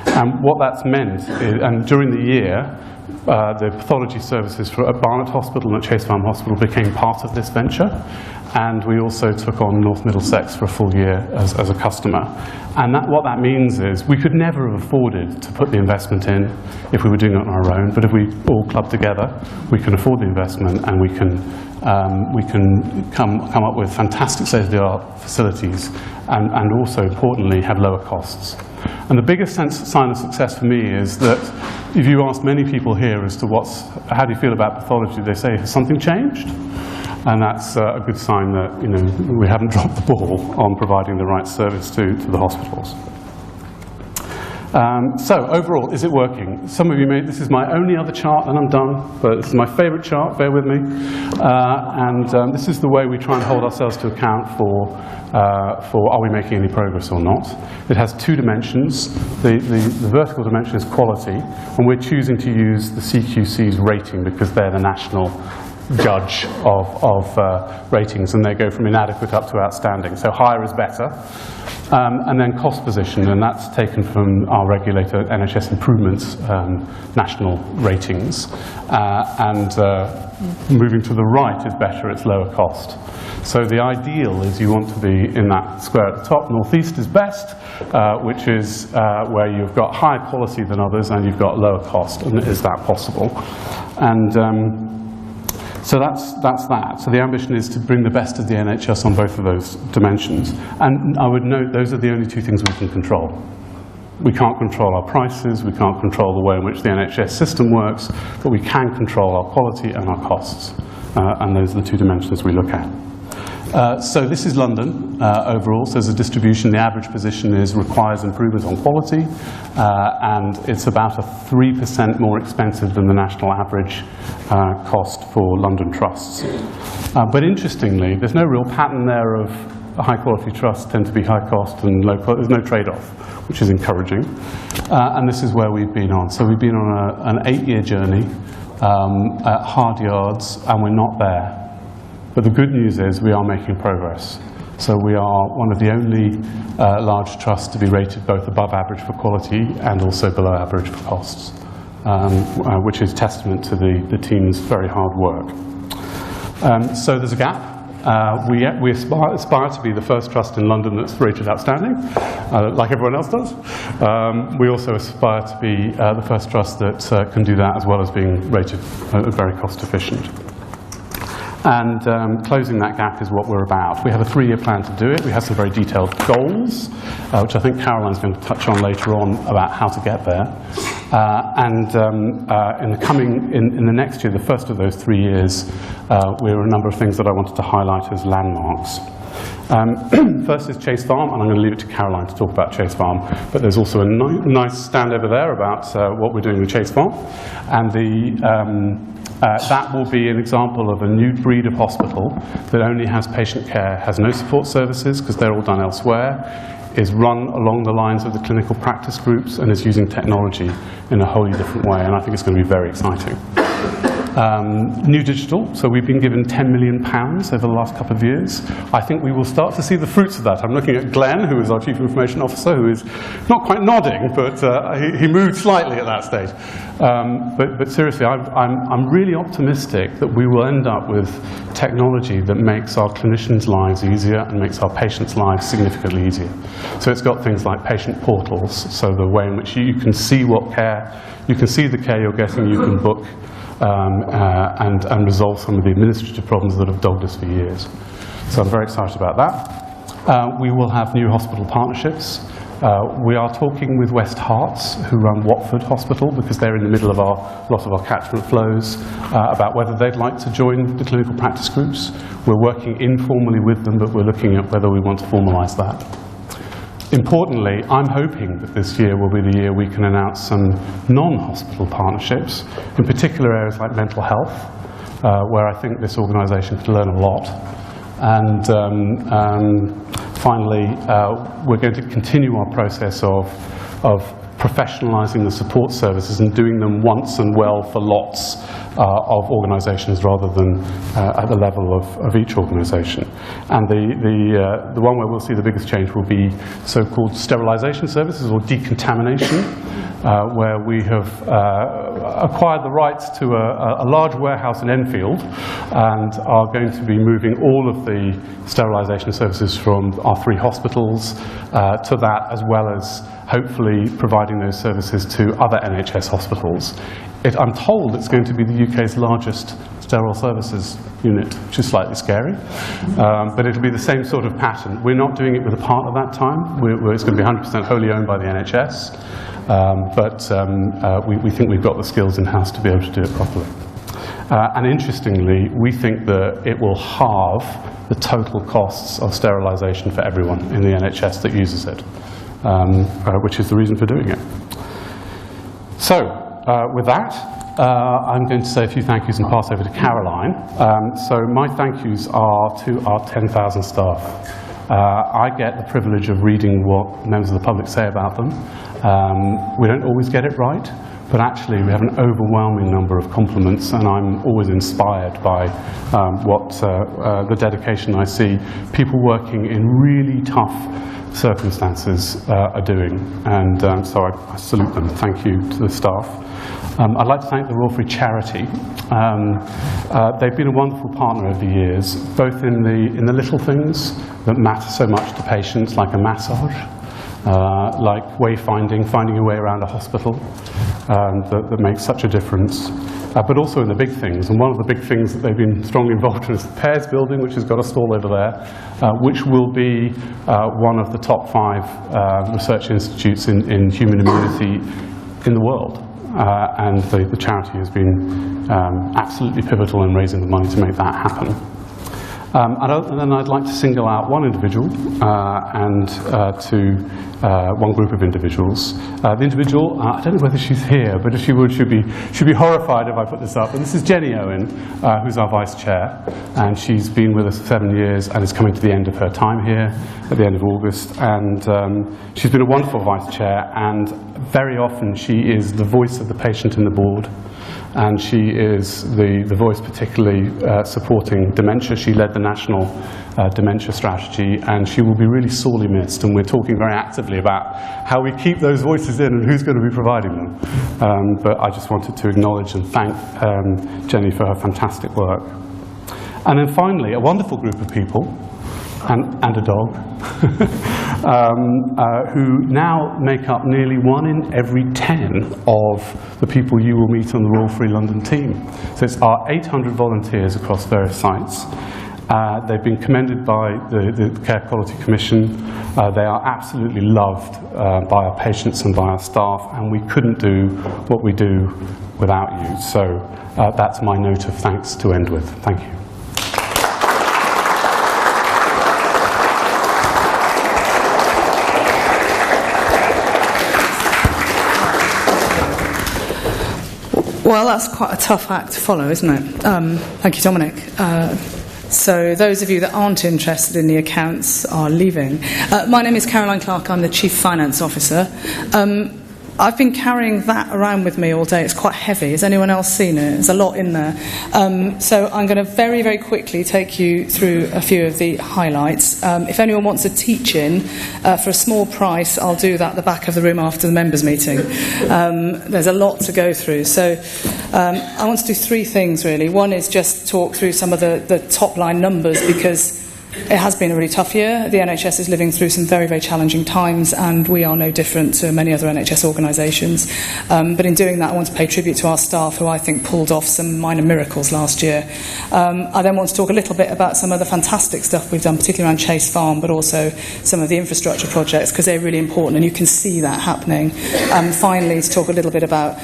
B: And what that's meant is, and during the year, the pathology services at Barnet Hospital and at Chase Farm Hospital became part of this venture, and we also took on North Middlesex for a full year as a customer. And what that means is we could never have afforded to put the investment in if we were doing it on our own, but if we all club together, we can afford the investment, and we can come up with fantastic state-of-the-art facilities, and also, importantly, have lower costs. And the biggest sign of success for me is that if you ask many people here as to how do you feel about pathology, they say, has something changed? And that's a good sign that we haven't dropped the ball on providing the right service to the hospitals. So overall, is it working? Some of you this is my only other chart, and I'm done, but this is my favourite chart, bear with me. This is the way we try and hold ourselves to account for are we making any progress or not. It has two dimensions. The vertical dimension is quality, and we're choosing to use the CQC's rating because they're the national judge of ratings, and they go from inadequate up to outstanding. So higher is better. And then cost position, and that's taken from our regulator, NHS Improvements, national ratings. Moving to the right is better, it's lower cost. So the ideal is you want to be in that square at the top. Northeast is best, which is where you've got higher quality than others and you've got lower cost, and is that possible? And so that's that. So the ambition is to bring the best of the NHS on both of those dimensions. And I would note those are the only two things we can control. We can't control our prices, we can't control the way in which the NHS system works, but we can control our quality and our costs. And those are the two dimensions we look at. So this is London overall. So as a distribution, the average position requires improvement on quality, and it's about a 3% more expensive than the national average cost for London trusts. But interestingly, there's no real pattern there of high-quality trusts tend to be high cost and low cost. There's no trade-off, which is encouraging. And this is where we've been on. So we've been on an 8-year journey at hard yards, and we're not there. But the good news is we are making progress. So we are one of the only large trusts to be rated both above average for quality and also below average for costs, which is testament to the team's very hard work. So there's a gap. We aspire to be the first trust in London that's rated outstanding, like everyone else does. We also aspire to be the first trust that can do that as well as being rated very cost efficient. And closing that gap is what we're about. We have a 3-year plan to do it. We have some very detailed goals, which I think Caroline's going to touch on later on about how to get there. In the next year, the first of those 3 years, there are a number of things that I wanted to highlight as landmarks. First is Chase Farm, and I'm going to leave it to Caroline to talk about Chase Farm, but there's also a nice stand over there about what we're doing with Chase Farm. And that will be an example of a new breed of hospital that only has patient care, has no support services because they're all done elsewhere, is run along the lines of the clinical practice groups, and is using technology in a wholly different way, and I think it's going to be very exciting. New digital, so we've been given £10 million over the last couple of years. I think we will start to see the fruits of that. I'm looking at Glenn, who is our Chief Information Officer, who is not quite nodding, but he moved slightly at that stage. But seriously, I'm really optimistic that we will end up with technology that makes our clinicians' lives easier and makes our patients' lives significantly easier. So it's got things like patient portals, so the way in which you can see what care, you can see the care you're getting, you can book and resolve some of the administrative problems that have dogged us for years. So I'm very excited about that. We will have new hospital partnerships. We are talking with West Herts, who run Watford Hospital, because they're in the middle of a lot of our catchment flows, about whether they'd like to join the clinical practice groups. We're working informally with them, but we're looking at whether we want to formalise that. Importantly, I'm hoping that this year will be the year we can announce some non-hospital partnerships, in particular areas like mental health, where I think this organisation could learn a lot. And finally, we're going to continue our process of professionalising the support services and doing them once and well for lots of organisations rather than at the level of each organisation. And the one where we'll see the biggest change will be so-called sterilisation services or decontamination, where we have acquired the rights to a large warehouse in Enfield and are going to be moving all of the sterilisation services from our 3 hospitals to that, as well as hopefully providing those services to other NHS hospitals. I'm told it's going to be the UK's largest sterile services unit, which is slightly scary, but it'll be the same sort of pattern. We're not doing it with a partner that time. It's going to be 100% wholly owned by the NHS, but we think we've got the skills in-house to be able to do it properly. And interestingly, we think that it will halve the total costs of sterilisation for everyone in the NHS that uses it, which is the reason for doing it. So, with that, I'm going to say a few thank yous and pass over to Caroline. So my thank yous are to our 10,000 staff. I get the privilege of reading what members of the public say about them. We don't always get it right, but actually we have an overwhelming number of compliments, and I'm always inspired by the dedication I see people working in really tough circumstances are doing, and so I salute them. Thank you to the staff. I'd like to thank the Royal Free Charity. They've been a wonderful partner over the years, both in the little things that matter so much to patients, like a massage, like wayfinding, finding your way around a hospital, that makes such a difference. But also in the big things, and one of the big things that they've been strongly involved in is the Pears building, which has got a stall over there, which will be one of the top 5 research institutes in human immunity in the world. And the charity has been absolutely pivotal in raising the money to make that happen. And then I'd like to single out one individual and one group of individuals. The individual, I don't know whether she's here, but if she would, she'd be horrified if I put this up. And this is Jenny Owen, who's our vice chair, and she's been with us for 7 years and is coming to the end of her time here at the end of August. And she's been a wonderful vice chair, and very often she is the voice of the patient in the board. And she is the voice particularly supporting dementia. She led the national dementia strategy, and she will be really sorely missed. And we're talking very actively about how we keep those voices in and who's going to be providing them. But I just wanted to acknowledge and thank Jenny for her fantastic work. And then finally, a wonderful group of people, and a dog, who now make up nearly 1 in every 10 of the people you will meet on the Royal Free London team. So it's our 800 volunteers across various sites. They've been commended by the Care Quality Commission. They are absolutely loved by our patients and by our staff, and we couldn't do what we do without you. So that's my note of thanks to end with. Thank you.
C: Well, that's quite a tough act to follow, isn't it? Thank you, Dominic. So those of you that aren't interested in the accounts are leaving. My name is Caroline Clark. I'm the Chief Finance Officer. I've been carrying that around with me all day. It's quite heavy. Has anyone else seen it? There's a lot in there. So I'm going to very, very quickly take you through a few of the highlights. If anyone wants a teach-in, for a small price, I'll do that at the back of the room after the members' meeting. There's a lot to go through. So I want to do 3 things, really. One is just talk through some of the top-line numbers, because it has been a really tough year. The NHS is living through some very, very challenging times, and we are no different to many other NHS organisations. But in doing that, I want to pay tribute to our staff, who I think pulled off some minor miracles last year. I then want to talk a little bit about some of the fantastic stuff we've done, particularly around Chase Farm, but also some of the infrastructure projects, because they're really important, and you can see that happening. Finally, to talk a little bit about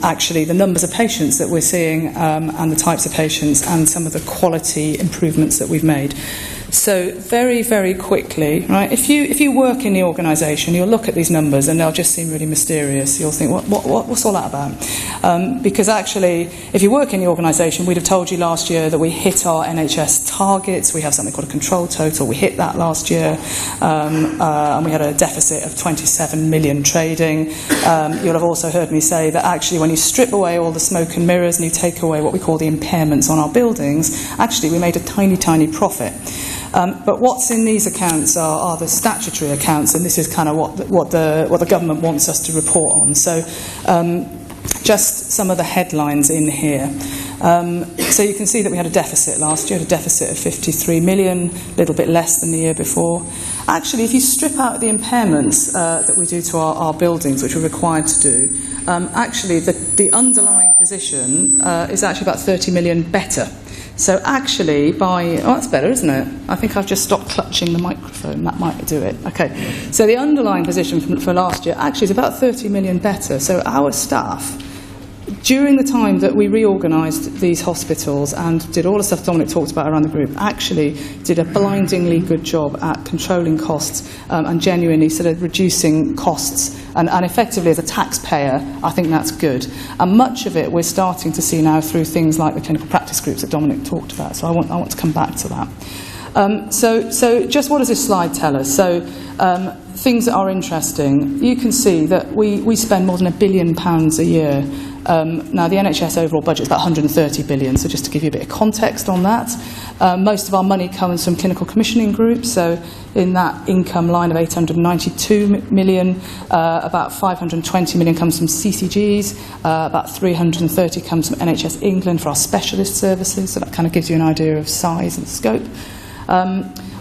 C: actually the numbers of patients that we're seeing, and the types of patients, and some of the quality improvements that we've made. So very, very quickly, right? If you work in the organisation, you'll look at these numbers and they'll just seem really mysterious. You'll think, what's all that about? Because actually, if you work in the organisation, we'd have told you last year that we hit our NHS targets. We have something called a control total. We hit that last year, and we had a deficit of 27 million trading. You'll have also heard me say that actually, when you strip away all the smoke and mirrors and you take away what we call the impairments on our buildings, actually we made a tiny, tiny profit. But what's in these accounts are the statutory accounts, and this is kind of what the government wants us to report on. So just some of the headlines in here. So you can see that we had a deficit last year, a deficit of 53 million, a little bit less than the year before. Actually, if you strip out the impairments that we do to our buildings, which we're required to do, actually the underlying position is actually about 30 million better. So actually, that's better, isn't it? I think I've just stopped clutching the microphone. That might do it. Okay. So the underlying position for last year actually is about 30 million better. So our staff, during the time that we reorganised these hospitals and did all the stuff Dominic talked about around the group, actually did a blindingly good job at controlling costs and genuinely sort of reducing costs. And effectively, as a taxpayer, I think that's good. And much of it we're starting to see now through things like the clinical practice groups that Dominic talked about. So I want to come back to that. So just what does this slide tell us? So things that are interesting. You can see that we spend more than £1 billion a year. Now, the NHS overall budget is about 130 billion, so just to give you a bit of context on that. Most of our money comes from clinical commissioning groups, so in that income line of 892 million, about 520 million comes from CCGs, about 330 comes from NHS England for our specialist services, so that kind of gives you an idea of size and scope.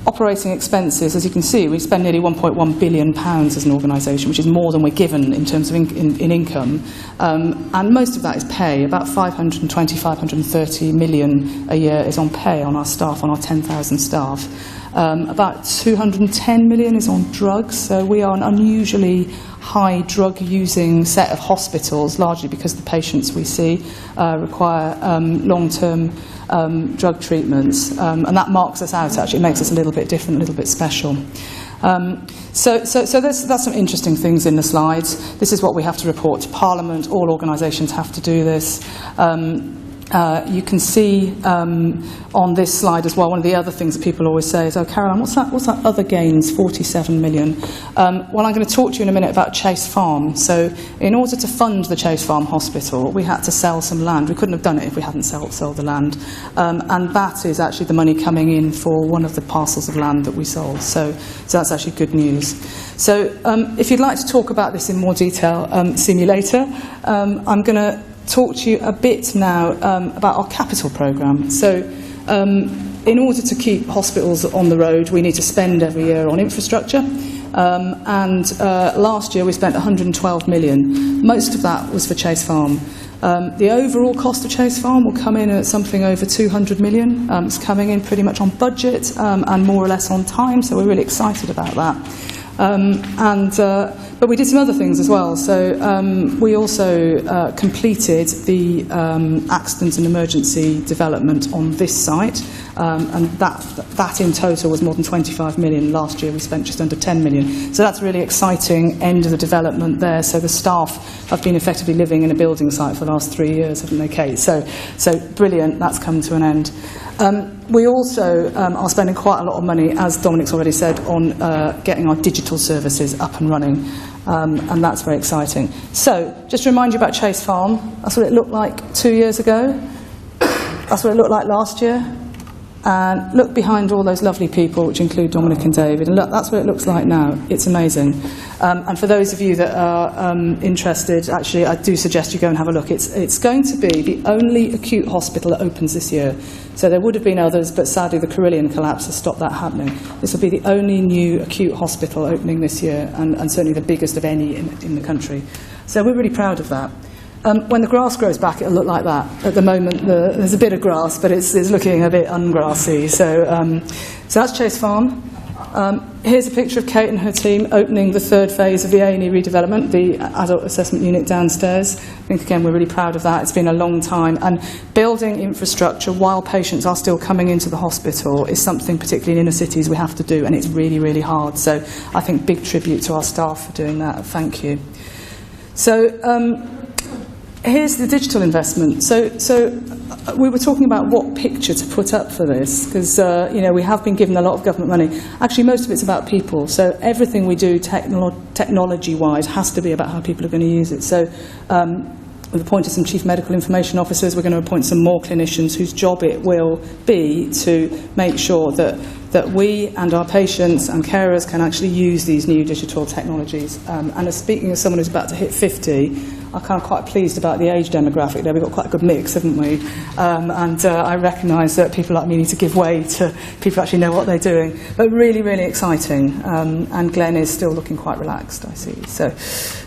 C: Operating expenses, as you can see, we spend nearly £1.1 billion as an organisation, which is more than we're given in terms of in income. And most of that is pay. About 530 million a year is on pay on our staff, on our 10,000 staff. About 210 million is on drugs, so we are an unusually high drug-using set of hospitals, largely because the patients we see require long-term drug treatments, and that marks us out. Actually, it makes us a little bit different, a little bit special. So that's some interesting things in the slides. This is what we have to report to Parliament. All organisations have to do this. You can see on this slide as well, one of the other things that people always say is, oh, Caroline, what's that other gains, 47 million? Well, I'm going to talk to you in a minute about Chase Farm. So in order to fund the Chase Farm Hospital, we had to sell some land. We couldn't have done it if we hadn't sold the land. And that is actually the money coming in for one of the parcels of land that we sold. So that's actually good news. So if you'd like to talk about this in more detail, see me later. I'm going to talk to you a bit now about our capital programme. So in order to keep hospitals on the road, we need to spend every year on infrastructure. And last year we spent 112 million. Most of that was for Chase Farm. The overall cost of Chase Farm will come in at something over 200 million. It's coming in pretty much on budget and more or less on time, so we're really excited about that. But we did some other things as well. So we also completed the accident and emergency development on this site, and that in total was more than 25 million. Last year we spent just under 10 million. So that's a really exciting end of the development there. So the staff have been effectively living in a building site for the last 3 years, haven't they, Kate? So brilliant, that's come to an end. We also are spending quite a lot of money, as Dominic's already said, on getting our digital services up and running, and that's very exciting. So, just to remind you about Chase Farm, that's what it looked like 2 years ago, that's what it looked like last year, and look behind all those lovely people, which include Dominic and David, and look, that's what it looks like now. It's amazing. And for those of you that are interested, actually, I do suggest you go and have a look. It's going to be the only acute hospital that opens this year. So there would have been others, but sadly the Carillion collapse has stopped that happening. This will be the only new acute hospital opening this year, and certainly the biggest of any in the country. So we're really proud of that. When the grass grows back, it'll look like that. At the moment, there's a bit of grass, but it's looking a bit ungrassy. So that's Chase Farm. Here's a picture of Kate and her team opening the third phase of the A&E redevelopment, the adult assessment unit downstairs. I think, again, we're really proud of that. It's been a long time. And building infrastructure while patients are still coming into the hospital is something, particularly in inner cities, we have to do, and it's really, really hard. So I think big tribute to our staff for doing that. Thank you. So here's the digital investment. So we were talking about what picture to put up for this, because we have been given a lot of government money. Actually, most of it's about people. So everything we do technology-wise has to be about how people are going to use it. So we've appointed some chief medical information officers. We're going to appoint some more clinicians whose job it will be to make sure that we and our patients and carers can actually use these new digital technologies. And as speaking as someone who's about to hit 50, I'm kind of quite pleased about the age demographic there. We've got quite a good mix, haven't we? And I recognise that people like me need to give way to people who actually know what they're doing. But really, really exciting. And Glenn is still looking quite relaxed, I see. So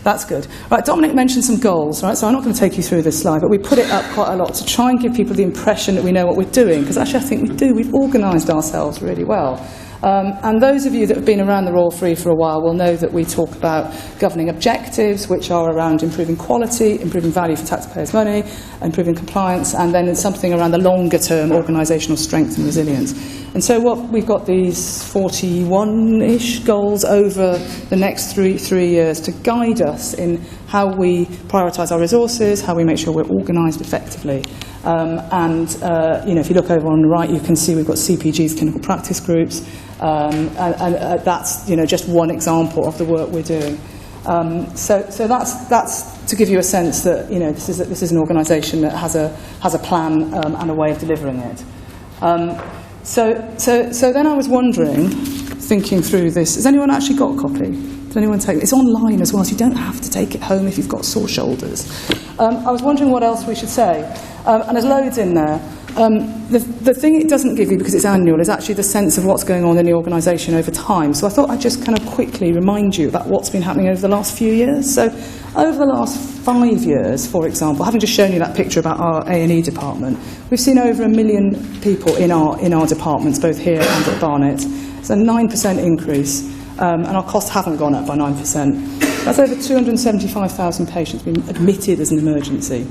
C: that's good. Right, Dominic mentioned some goals, right? So I'm not going to take you through this slide, but we put it up quite a lot to try and give people the impression that we know what we're doing. Because actually I think we do. We've organised ourselves really well. And those of you that have been around the Royal Free for a while will know that we talk about governing objectives, which are around improving quality, improving value for taxpayers' money, improving compliance, and then something around the longer-term organisational strength and resilience. And so we've got these 41-ish goals over the next three years to guide us in how we prioritise our resources, how we make sure we're organised effectively. If you look over on the right, you can see we've got CPG's clinical practice groups, and that's just one example of the work we're doing. So that's to give you a sense that this is an organisation that has a plan and a way of delivering it. So then I was wondering, thinking through this, has anyone actually got a copy? Did anyone take it? It's online as well, so you don't have to take it home if you've got sore shoulders. I was wondering what else we should say. And there's loads in there. The thing it doesn't give you, because it's annual, is actually the sense of what's going on in the organisation over time. So I thought I'd just kind of quickly remind you about what's been happening over the last few years. So over the last 5 years, for example, having just shown you that picture about our A&E department, we've seen over 1 million people in our departments, both here and at Barnet. It's a 9% increase, and our costs haven't gone up by 9%. That's over 275,000 patients being admitted as an emergency.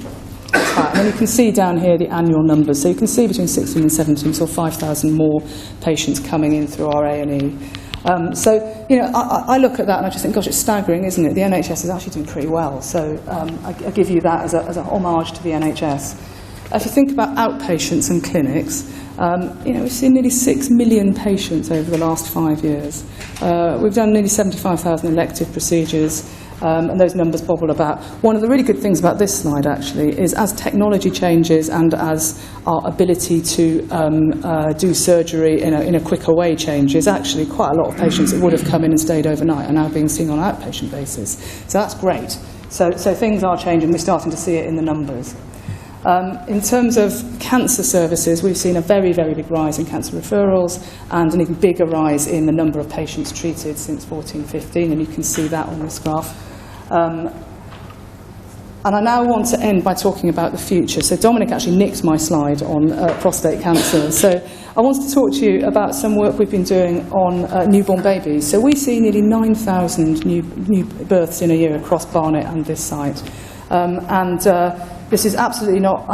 C: And then you can see down here the annual numbers. So you can see between 16 and 17, we saw 5,000 more patients coming in through our A&E. I look at that and I just think, gosh, it's staggering, isn't it? The NHS is actually doing pretty well. So I give you that as a homage to the NHS. If you think about outpatients and clinics, we've seen nearly 6 million patients over the last 5 years. We've done nearly 75,000 elective procedures. And those numbers bobble about. One of the really good things about this slide, actually, is as technology changes and as our ability to do surgery in a quicker way changes, actually quite a lot of patients that would have come in and stayed overnight are now being seen on an outpatient basis. So that's great. So things are changing. We're starting to see it in the numbers. In terms of cancer services, we've seen a very, very big rise in cancer referrals and an even bigger rise in the number of patients treated since 14-15, and you can see that on this graph. And I now want to end by talking about the future. So Dominic actually nicked my slide on prostate cancer. So I wanted to talk to you about some work we've been doing on newborn babies. So we see nearly 9,000 new births in a year across Barnet and this site. This is absolutely not...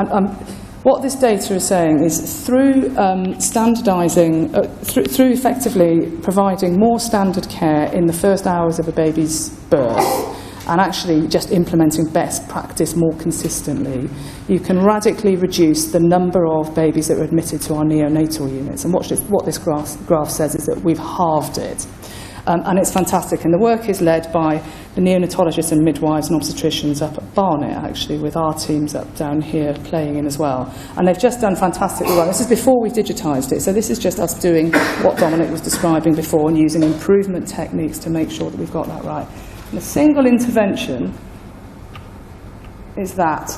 C: what this data is saying is through standardising, through effectively providing more standard care in the first hours of a baby's birth, and actually just implementing best practice more consistently, you can radically reduce the number of babies that are admitted to our neonatal units. And what this graph says is that we've halved it. And it's fantastic. And the work is led by the neonatologists and midwives and obstetricians up at Barnet, actually, with our teams up down here playing in as well. And they've just done fantastically well. This is before we've digitised it. So this is just us doing what Dominic was describing before and using improvement techniques to make sure that we've got that right. And a single intervention is that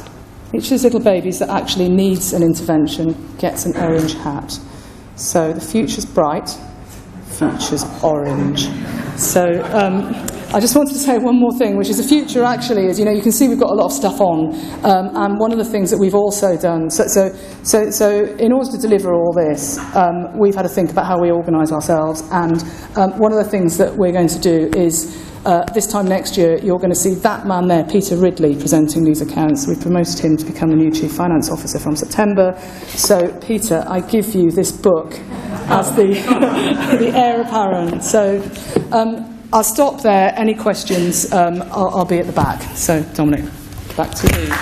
C: each of these little babies that actually needs an intervention gets an orange hat. So the future's bright. Future's orange. So I just wanted to say one more thing, which is the future actually is, you can see we've got a lot of stuff on, and one of the things that we've also done, so in order to deliver all this, we've had to think about how we organise ourselves, and one of the things that we're going to do is this time next year, you're going to see that man there, Peter Ridley, presenting these accounts. We've promoted him to become the new Chief Finance Officer from September. So, Peter, I give you this book as the heir apparent. So, I'll stop there. Any questions, I'll be at the back. So, Dominic, back to you.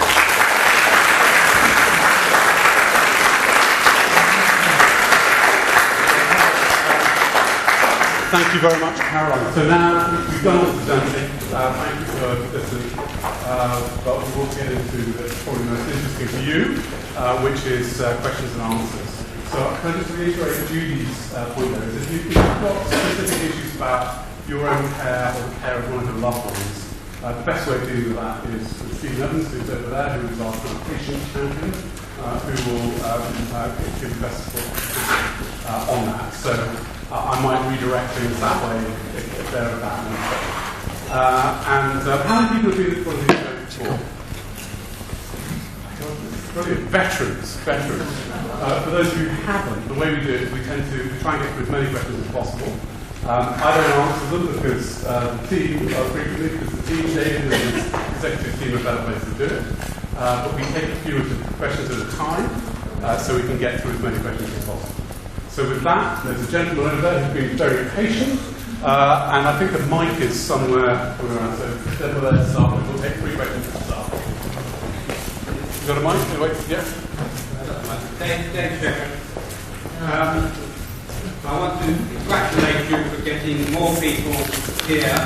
B: Thank you very much, Caroline. So now we've done all the presenting. Thank you for listening. But we will get into the probably most interesting for you, which is questions and answers. So can I just reiterate Judy's point there? Is if you've got specific issues about your own care or the care of one of your loved ones, the best way to deal with that is with Stephen Evans, who's over there, who is our patient champion, who will give the best support on that. So I might redirect things that way if they're about how many people have been at one of these shows before? Brilliant. Veterans. For those of you who haven't, the way we do it is we tend to try and get through as many questions as possible. I don't answer them because the team, frequently, because the team, David and his executive team are better placed to do it. But we take a few questions at a time so we can get through as many questions as possible. So with that, there's a gentleman over there who's been very patient. And I think the mic is somewhere around. So gentleman there to start with. We'll take 3 questions to start. You got a mic? Wait, yeah.
D: Thanks, Chairman. I want to congratulate you for getting more people here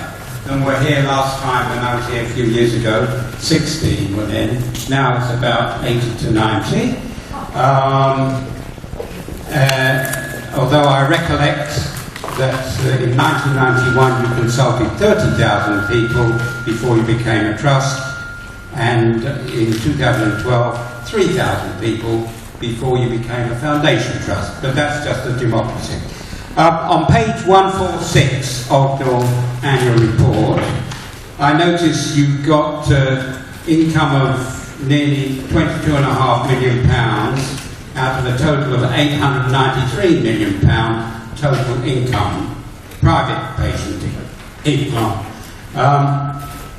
D: than were here last time when I was here a few years ago. 16 were then. Now it's about 80 to 90. Although I recollect that in 1991 you consulted 30,000 people before you became a trust, and in 2012 3,000 people before you became a foundation trust, but that's just a democracy. On page 146 of your annual report, I notice you've got income of nearly £22.5 million out of a total of £893 million total income, private patient income.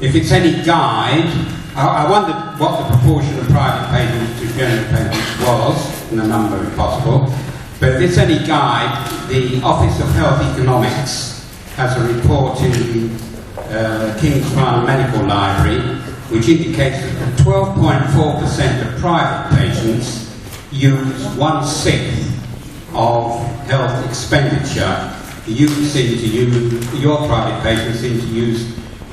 D: If it's any guide, I wondered what the proportion of private patients to general patients was, and the number if possible. But if it's any guide, the Office of Health Economics has a report in the King's Run Medical Library which indicates that 12.4% of private patients use 1/6 of health expenditure. You seem to use, your private patients seem to use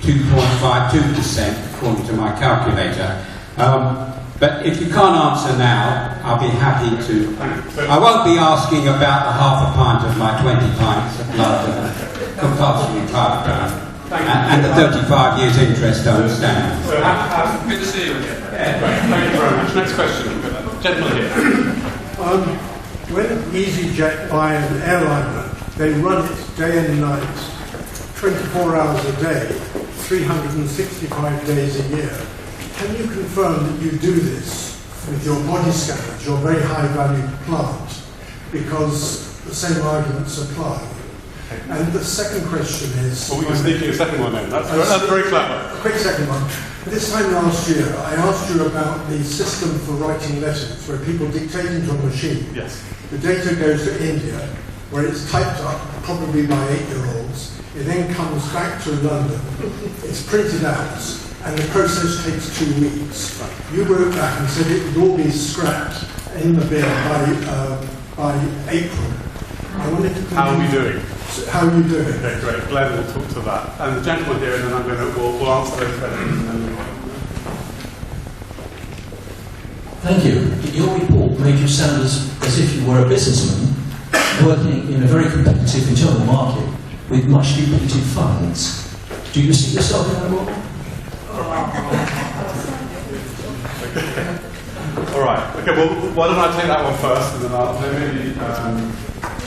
D: 2.52%, according to my calculator. But if you can't answer now, I'll be happy to. I won't be asking about the half a pint of my 20 pints of blood compulsory private ground. And the 35 years interest, I understand.
B: So, good to see you again. Yeah, great. Thank you very much. Next question. Gentleman here.
E: When EasyJet buy an airliner, they run it day and night, 24 hours a day, 365 days a year. Can you confirm that you do this with your body scanners, your very high-value plant? Because the same arguments apply. And the second question is...
B: Well, we were sneaking a second one in. That's very clever.
E: A quick second one. This time last year, I asked you about the system for writing letters, where people dictate into a machine.
B: Yes.
E: The data goes to India, where it's typed up, probably by 8-year-olds. It then comes back to London. It's printed out, and the process takes 2 weeks. Right. You wrote back and said it would all be scrapped in the bin by April. I wanted to...
B: How are we doing?
E: How are you doing?
B: Okay, great. Glenn will talk to that. And the gentleman here, and then we'll answer those questions.
F: Thank you. Your report made you sound as if you were a businessman working in a very competitive internal market with much depleted funds. Do you see yourself in that role?
B: All right. Okay. Well, why don't I take that one first, and then maybe.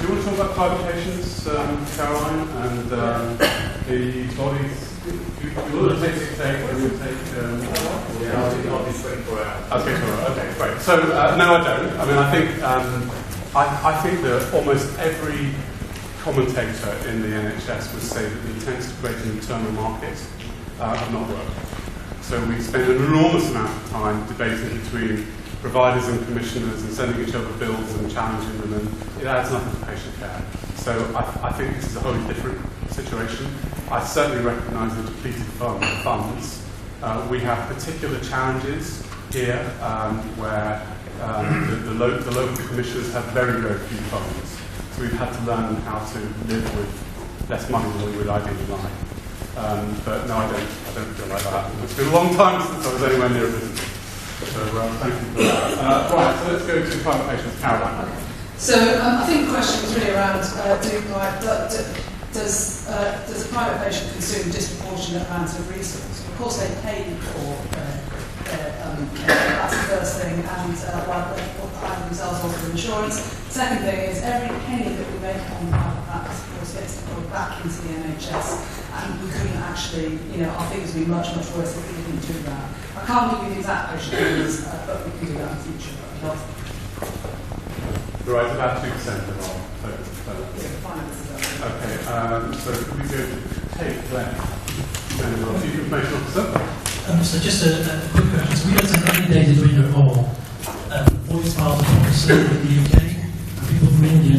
B: Do you want to talk about private patients, Caroline, and the bodies? You will take 6 days, and you'll take.
D: I'll be 24 hours.
B: Okay, 24 hours. Okay, great. So no, I don't. I mean, I think that almost every commentator in the NHS would say that the attempts to create an internal market have not worked. So we spend an enormous amount of time debating between providers and commissioners and sending each other bills and challenging them, and it adds nothing to patient care. So I think this is a wholly different situation. I certainly recognise the depleted funds. We have particular challenges here where the local commissioners have very, very few funds. So we've had to learn how to live with less money than we would ideally like. But no, I don't feel like that. It's been a long time since I was anywhere near a business. So thank you for that. Right, so let's go to private patients. Caroline.
C: So I think the question was really around does a private patient consume disproportionate amounts of resources? Of course, they pay for care. That's the first thing, and what themselves offer insurance. Second thing is every penny that we make on private practice, of course, gets put back into the NHS. and we couldn't actually, our figures would be much, much worse if we didn't do that. I can't give you the exact patient numbers, but we can do that in the future.
B: Right, about 2% of our total. Okay, so could we go to take left, then our Chief Information Officer?
G: So just a quick question. So we don't have any data window or voice files from the server in the UK. People from India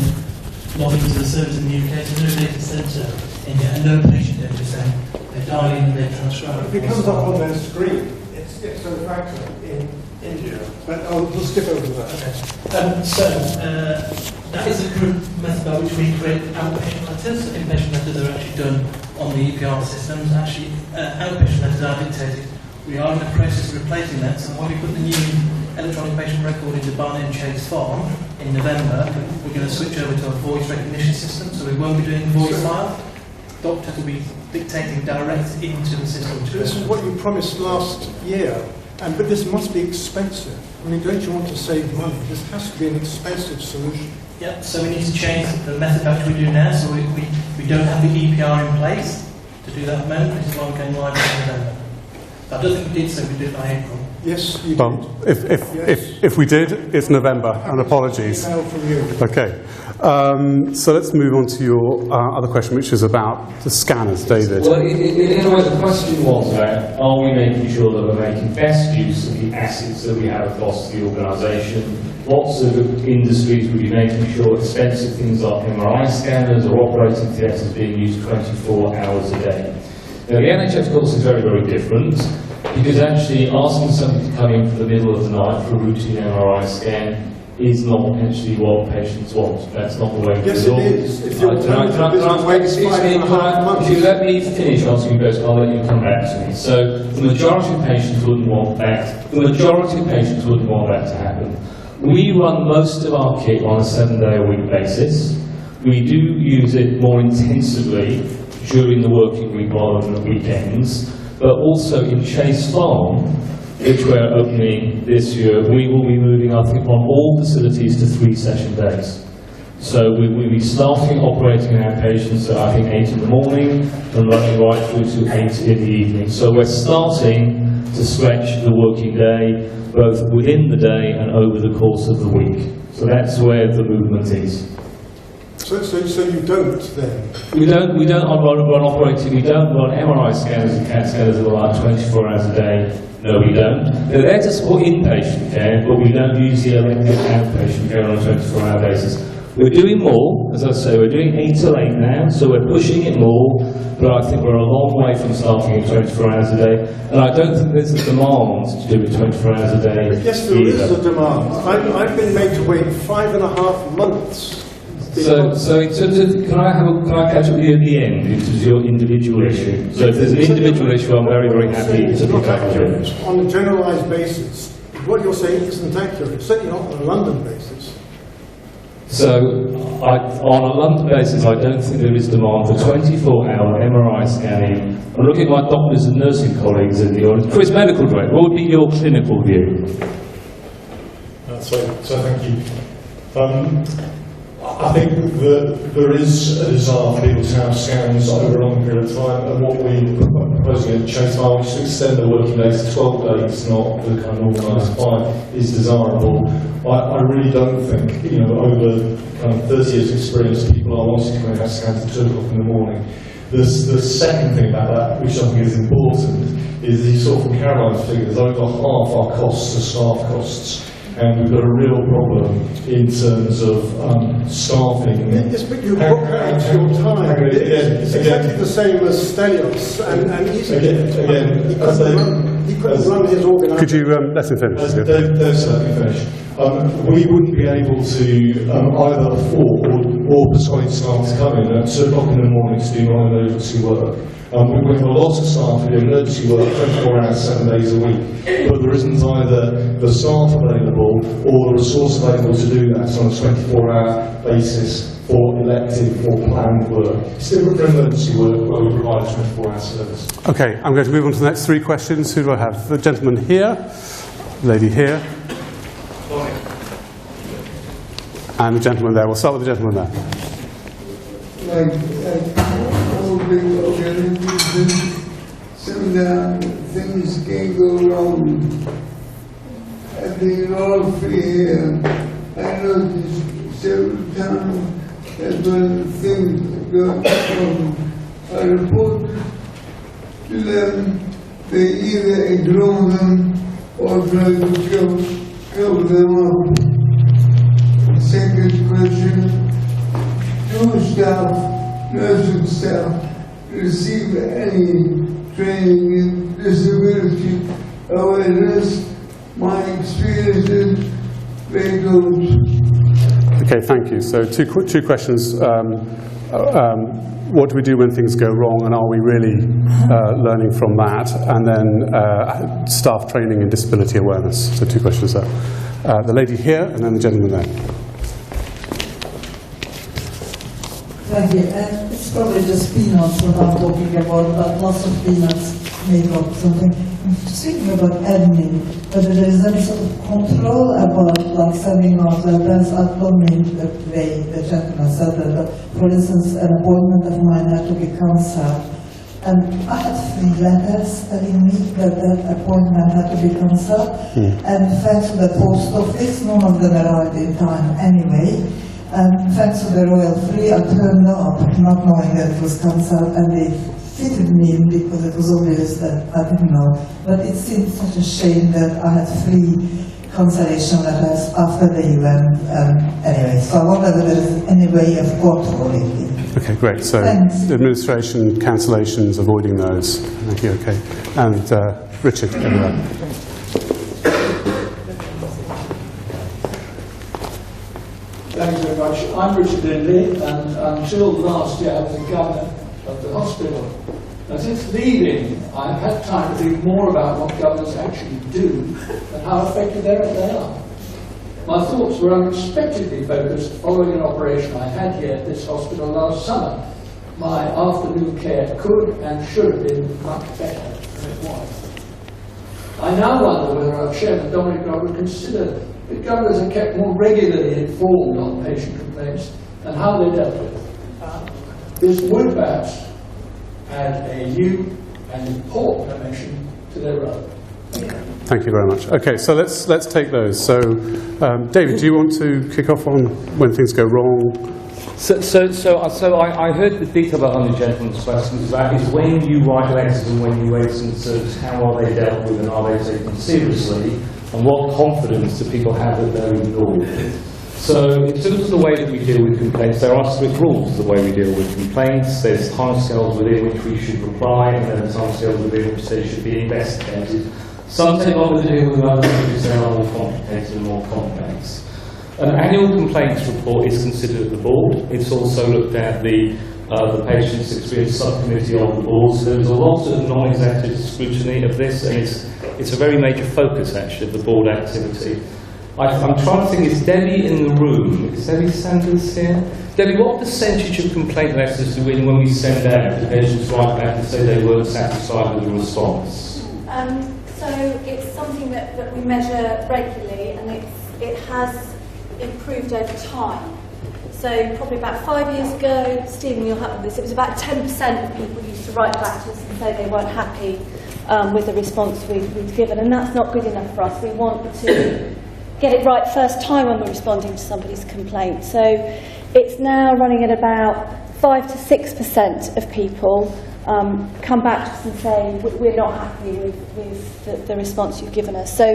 G: log into the servers in the UK, so no data centre in India, and no patient data saying they dial in and they transcribe.
E: It comes up on their screen. It's a factor in India, but we'll skip over that.
G: Okay. That is the current method by which we create outpatient letters. Inpatient letters are actually done on the EPR systems. Actually, outpatient letters are dictated. We are in the process of replacing that, so when we put the new electronic patient record into Barnet and Chase Farm in November, we're going to switch over to a voice recognition system, so we won't be doing voice file. Doctors will be dictating direct into the system.
E: This is what you promised last year, but this must be expensive. I mean, don't you want to save money? This has to be an expensive solution.
G: Yep, so we need to change the method that we do now, so we don't have the EPR in place to do that at the moment. This is why we're going live in November. I don't think we did, so we did it by April.
E: Yes, you
B: Well,
E: did.
B: if we did, it's November, and apologies.
E: Email from you.
B: Okay, so let's move on to your other question, which is about the scanners, David.
H: Well, in a way, the question was about, are we making sure that we're making best use of the assets that we have across the organisation? What sort of industries would be making sure expensive things like MRI scanners or operating theatres being used 24 hours a day? Now, the NHS, of course, is very, very different, because actually asking somebody to come in for the middle of the night for a routine MRI scan is not actually what patients want. That's not the way to
E: Yes,
H: do
E: it is. If you're
H: if you let me finish answering those, I'll let you come back to me. So the majority of patients wouldn't want that. The majority of patients wouldn't want that to happen. We run most of our kit on a 7-day-a-week basis. We do use it more intensively during the working week rather than the weekends, but also in Chase Farm, which we're opening this year, we will be moving, I think, on all facilities to 3-session days. So we will be starting operating our patients at, I think, 8 in the morning and running right through to 8 in the evening. So we're starting to stretch the working day, both within the day and over the course of the week. So that's where the movement is.
E: So you don't then?
H: We don't run operating, we don't run MRI scanners and CAT scanners that are like 24 hours a day. No, we don't. They're there to support inpatient care, but we don't use the elective outpatient care on a 24-hour basis. We're doing more, as I say, we're doing 8 till 8 now, so we're pushing it more, but I think we're a long way from starting at 24 hours a day, and I don't think there's a demand to do it 24 hours a day.
E: But yes, there is a demand. I've been made to wait 5.5 months.
H: So in terms of, can I catch up with you at the end in terms of your individual issue? So if there's an individual issue, I'm very, very happy to pick up on it.
E: On a generalised basis, what you're saying isn't accurate, certainly not on a London basis.
H: So on a London basis, I don't think there is demand for 24-hour MRI scanning. I'm looking at my doctors and nursing colleagues in the audience. Chris, medical director, what would be your clinical view?
I: So thank you. I think that there is a desire for people to have scans over a long period of time, and what we're proposing at Chase Farm, which is to extend the working days to 12 days, not the kind of organised 5, is desirable. I really don't think, over kind of 30 years' experience, people are wanting to come and have scans at 2 o'clock in the morning. The second thing about that, which I think is important, is you saw from Caroline's figures, over half our costs are staff costs. And we've got a real problem in terms of staffing.
E: Yes, but you book out your time. It's exactly the same as Stelios and he couldn't run his organisation.
B: Could you let him finish?
I: Let me finish. We wouldn't be able to either afford or persuade staff to come in at 2 o'clock in the morning to do non-emergency work. We have a lot of staff who do emergency work 24 hours, 7 days a week, but there isn't either the staff available or the resource available to do that on a 24-hour basis for elective or planned work. It's different for emergency work where we provide a 24-hour service.
B: Okay, I'm going to move on to the next 3 questions. Who do I have? The gentleman here, the lady here, and the gentleman there. We'll start with the gentleman there.
J: sometimes things can go wrong. I think all three here, I noticed several times that when things go wrong, I report to them, they either ignore them or try to cover them up. Second question, do staff, nursing staff, receive any training in disability awareness? My experience is very good.
B: Okay, thank you. So two questions. What do we do when things go wrong, and are we really learning from that? And then staff training in disability awareness. So two questions there. The lady here, and then the gentleman there.
K: Thank you. It's probably just peanuts what I'm talking about, but lots of peanuts make up something. I'm speaking about admin, whether there is any sort of control about like sending out letters. I don't mean the way the gentleman said that, but for instance, an appointment of mine had to be cancelled. And I had 3 letters telling me that that appointment had to be cancelled. And thanks to the post office, none of them arrived in time anyway. And thanks to the Royal Free, I turned up not knowing that it was cancelled, and they fitted me in because it was obvious that I didn't know. But it seemed such a shame that I had 3 cancellation letters after the event. Anyway, so I wonder whether there is any way of controlling it.
B: Okay, great. So
K: Thanks.
B: administration, cancellations, avoiding those. Thank you. Okay. And Richard, anyway.
L: Thank you very much. I'm Richard Lindley, and until last year I was the governor of the hospital. Now, since leaving, I've had time to think more about what governors actually do and how effective they are. My thoughts were unexpectedly focused following an operation I had here at this hospital last summer. My afternoon care could and should have been much better than it was. I now wonder whether our chairman, Dominic, would consider that governors are kept more regularly informed on patient complaints and how they're dealt with. This would perhaps add a new and important dimension to their role.
B: Thank you very much. Okay, so let's take those. So, David, do you want to kick off on when things go wrong?
H: So I heard the detail behind the gentleman's questions. That is when you write letters and when you raise concerns, how are they dealt with and are they taken seriously? And what confidence do people have that they're ignored? So in terms of the way that we deal with complaints, there are strict rules the way we deal with complaints. There's timescales within which we should reply, and then timescales within which they should be investigated. Some take longer to deal with, others because they are more complicated and more complex. An annual complaints report is considered at the board. It's also looked at the patient's experience subcommittee on the board. So there's a lot of non-executive scrutiny of this, and it's a very major focus actually of the board activity. I'm trying to think, is Debbie in the room? Is Debbie Sanders here? Debbie, what percentage of complaint letters do we, when we send out, the patients write back and say they weren't satisfied with the response?
M: So it's something that we measure regularly, and it has improved over time. So probably about 5 years ago, Stephen, you'll have this, it was about 10% of people used to write back to us and say they weren't happy with the response we'd given, and that's not good enough for us. We want to get it right first time when we're responding to somebody's complaint. So it's now running at about 5 to 6% of people come back to us and say we're not happy with the response you've given us. So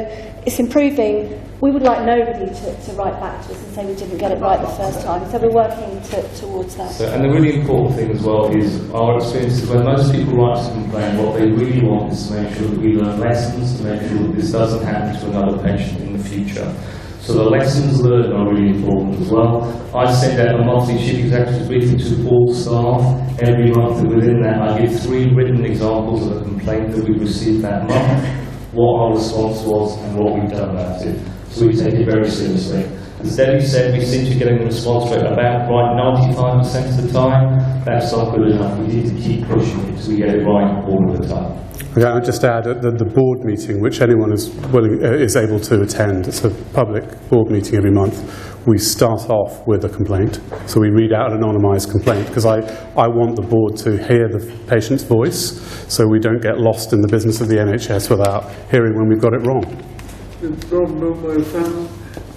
M: it's improving. We would like nobody to write back to us and say we didn't get it right the first time. So we're working towards that.
H: So, and the really important thing as well is our experience is when most people write to complain, what they really want is to make sure that we learn lessons, to make sure that this doesn't happen to another patient in the future. So the lessons learned are really important as well. I send out a monthly chief executive briefing to all staff every month, and within that I give 3 written examples of a complaint that we received that month, what our response was and what we've done about it. So we take it very seriously. As Debbie said, we seem to be getting the response rate about right 95% of the time. That's not good enough. We need to keep pushing it so we get it right all of the time.
B: Okay, I'll just add that the board meeting, which anyone is able to attend, it's a public board meeting every month, we start off with a complaint. So we read out an anonymised complaint, because I want the board to hear the patient's voice, so we don't get lost in the business of the NHS without hearing when we've got it wrong.
J: The problem I found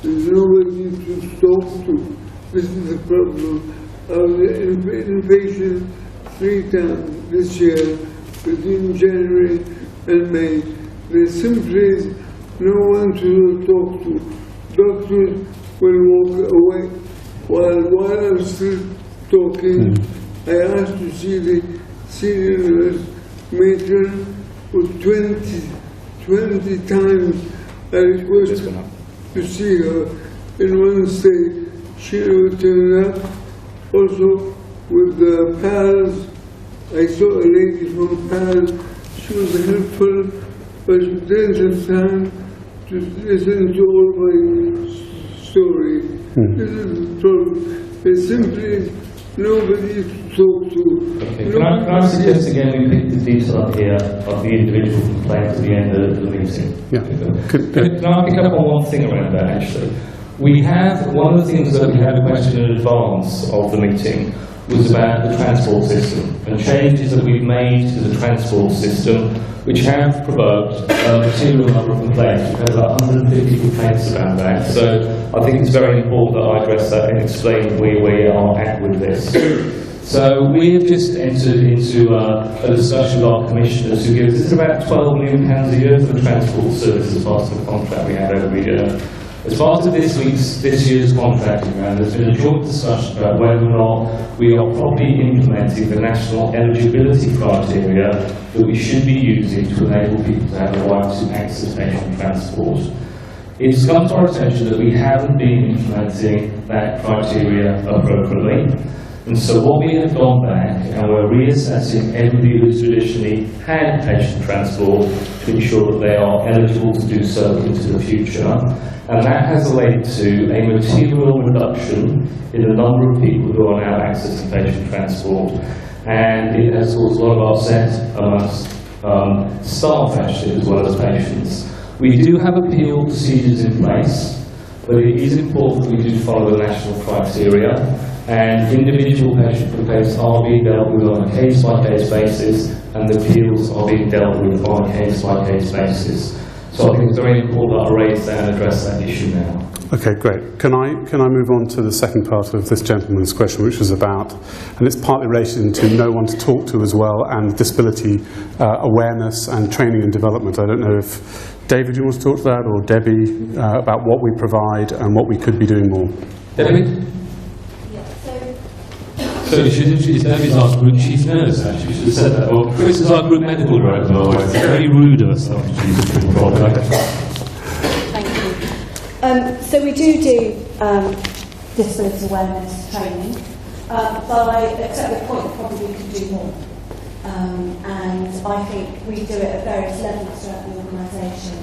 J: is nobody to talk to. This is the problem. I was inpatient 3 times this year, between January and May. There's simply no one to talk to. Doctors will walk away. While I'm still talking, I asked to see the senior nurse matron for 20 times. I requested to see her in one state. She never turned up. Also, with the PALS, I saw a lady from PALS. She was helpful, but she didn't have time to listen to all my story. This is the problem. There's simply nobody to talk to.
H: Okay. Can I suggest again we pick the detail up here of the individual complaint at the end of the meeting?
B: Yeah.
H: Can I pick up on one thing around that, actually? We have, one of the things that we had a question in advance of the meeting was about the transport system and changes that we've made to the transport system which have provoked a material number of complaints. We've had about 150 complaints about that, so I think it's very important that I address that and explain where we are at with this. So we have just entered into a discussion with our commissioners who gives us about £12 million a year for the transport service as part of the contract we have every year. As part of this year's contracting round, there's been a joint discussion about whether or not we are properly implementing the national eligibility criteria that we should be using to enable people to have the right to access patient transport. It's come to our attention that we haven't been implementing that criteria appropriately. And so what we have gone back and we're reassessing everybody who's traditionally had patient transport to ensure that they are eligible to do so into the future. And that has led to a material reduction in the number of people who are now accessing patient transport. And it has caused a lot of upset amongst staff actually as well as patients. We do have appeal procedures in place, but it is important that we do follow the national criteria. And individual patient complaints are being dealt with on a case-by-case basis, and the appeals are being dealt with on a case-by-case basis. So I think it's very important that I raise that and address that issue now.
B: Okay, great. Can I move on to the second part of this gentleman's question, which was about, and it's partly related to no one to talk to as well, and disability awareness and training and development. I don't know if David, you want to talk to that, or Debbie, about what we provide and what we could be doing more.
H: Debbie? So she's Debbie's our group chief nurse, actually. She should have said that. Well, Chris is our group medical director, otherwise it's very rude of us not to use the
M: Thank you. So we do disability awareness training, but I accept the point that probably we could do more. And I think we do it at various levels throughout the organisation.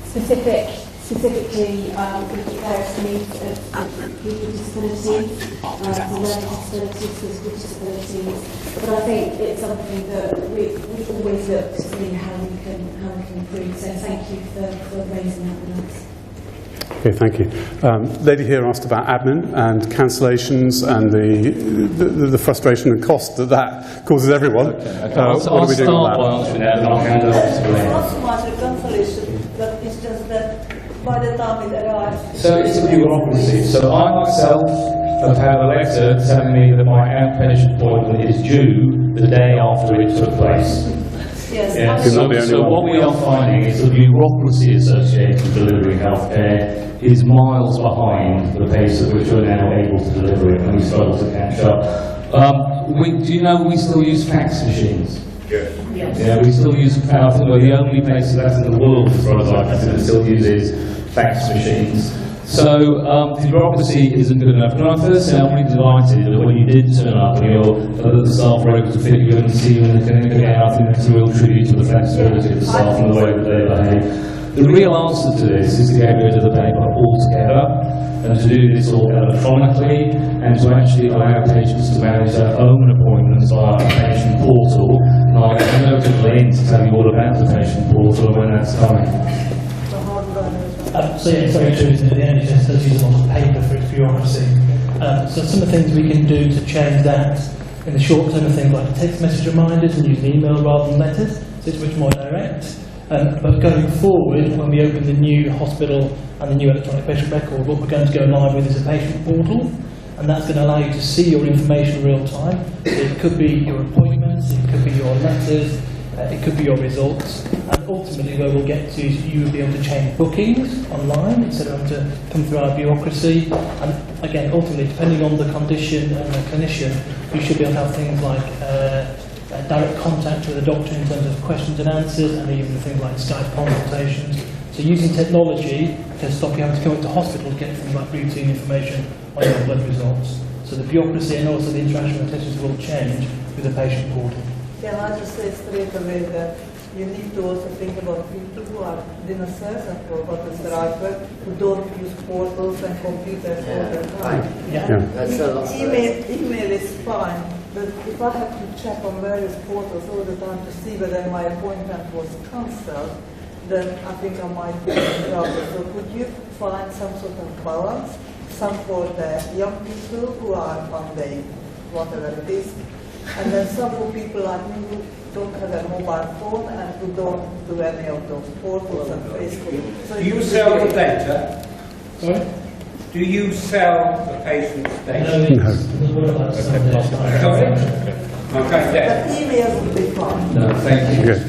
M: Specifically, looking at various needs of people with disabilities, learning disabilities, physical disabilities. But I think it's something that we always look to see how we can improve. So thank you for raising that with us.
B: Okay, thank you. Lady here asked about admin and cancellations and the frustration and cost that causes everyone.
H: Okay. What are we doing on that? And I'll hand over to Elaine.
K: Not so much a cancellation, but it's just that by the time it arrives.
H: So it's a bureaucracy. So I myself have had a letter telling me that my outpatient appointment is due the day after it took place.
K: Yes.
H: Yeah. So what we are finding is the bureaucracy associated with delivering healthcare is miles behind the pace at which we're now able to deliver it, and we struggle to catch up. Do you know we still use fax machines?
J: Yes.
H: Yeah, we still use, I think we're the only place left in the world, as far as I can see, that still uses fax machines. So the bureaucracy isn't good enough. When I first said, I'm really delighted that when you did turn up and the staff were able to fit you in and see you in the clinic again, I think that's a real tribute to the flexibility of the staff and the way that they behave. the real answer to this is to get rid of the paper altogether, and to do this all electronically, and to actually allow patients to manage their own appointments via a patient portal. And I'll hand over to Lynn to tell you all about the patient portal and when that's coming.
G: So yeah, it's very true, isn't it? The NHS does use a lot of paper for its bureaucracy. So some of the things we can do to change that in the short term are things like text message reminders and using email rather than letters, so it's much more direct. But going forward, when we open the new hospital and the new electronic patient record, what we're going to go live with is a patient portal, and that's going to allow you to see your information in real time. It could be your appointments, it could be your letters, it could be your results, and ultimately where we'll get to is you will be able to change bookings online instead of having to come through our bureaucracy. And again, ultimately, depending on the condition and the clinician, you should be able to have things like direct contact with a doctor in terms of questions and answers, and even things like Skype consultations. So using technology to stop you having to come into hospital to get things like routine information on your blood results. So the bureaucracy and also the interaction with clinicians will change with the patient portal.
K: Can I just say straight away that you need to also think about people who are nurses and for what is the right word, who don't use portals and computers all the time. Email is fine, but if I have to check on various portals all the time to see whether my appointment was cancelled, then I think I might be in trouble. So could you find some sort of balance, some for the young people who are on the whatever it is, and then some for people like me who don't have a mobile phone and who don't do any of those portals and Facebook. So
D: do you sell the data?
G: Sorry?
D: Do you sell the patient's data?
G: No.
D: Sorry? Okay,
K: but emails would be fine.
D: No, thank you.
B: Good.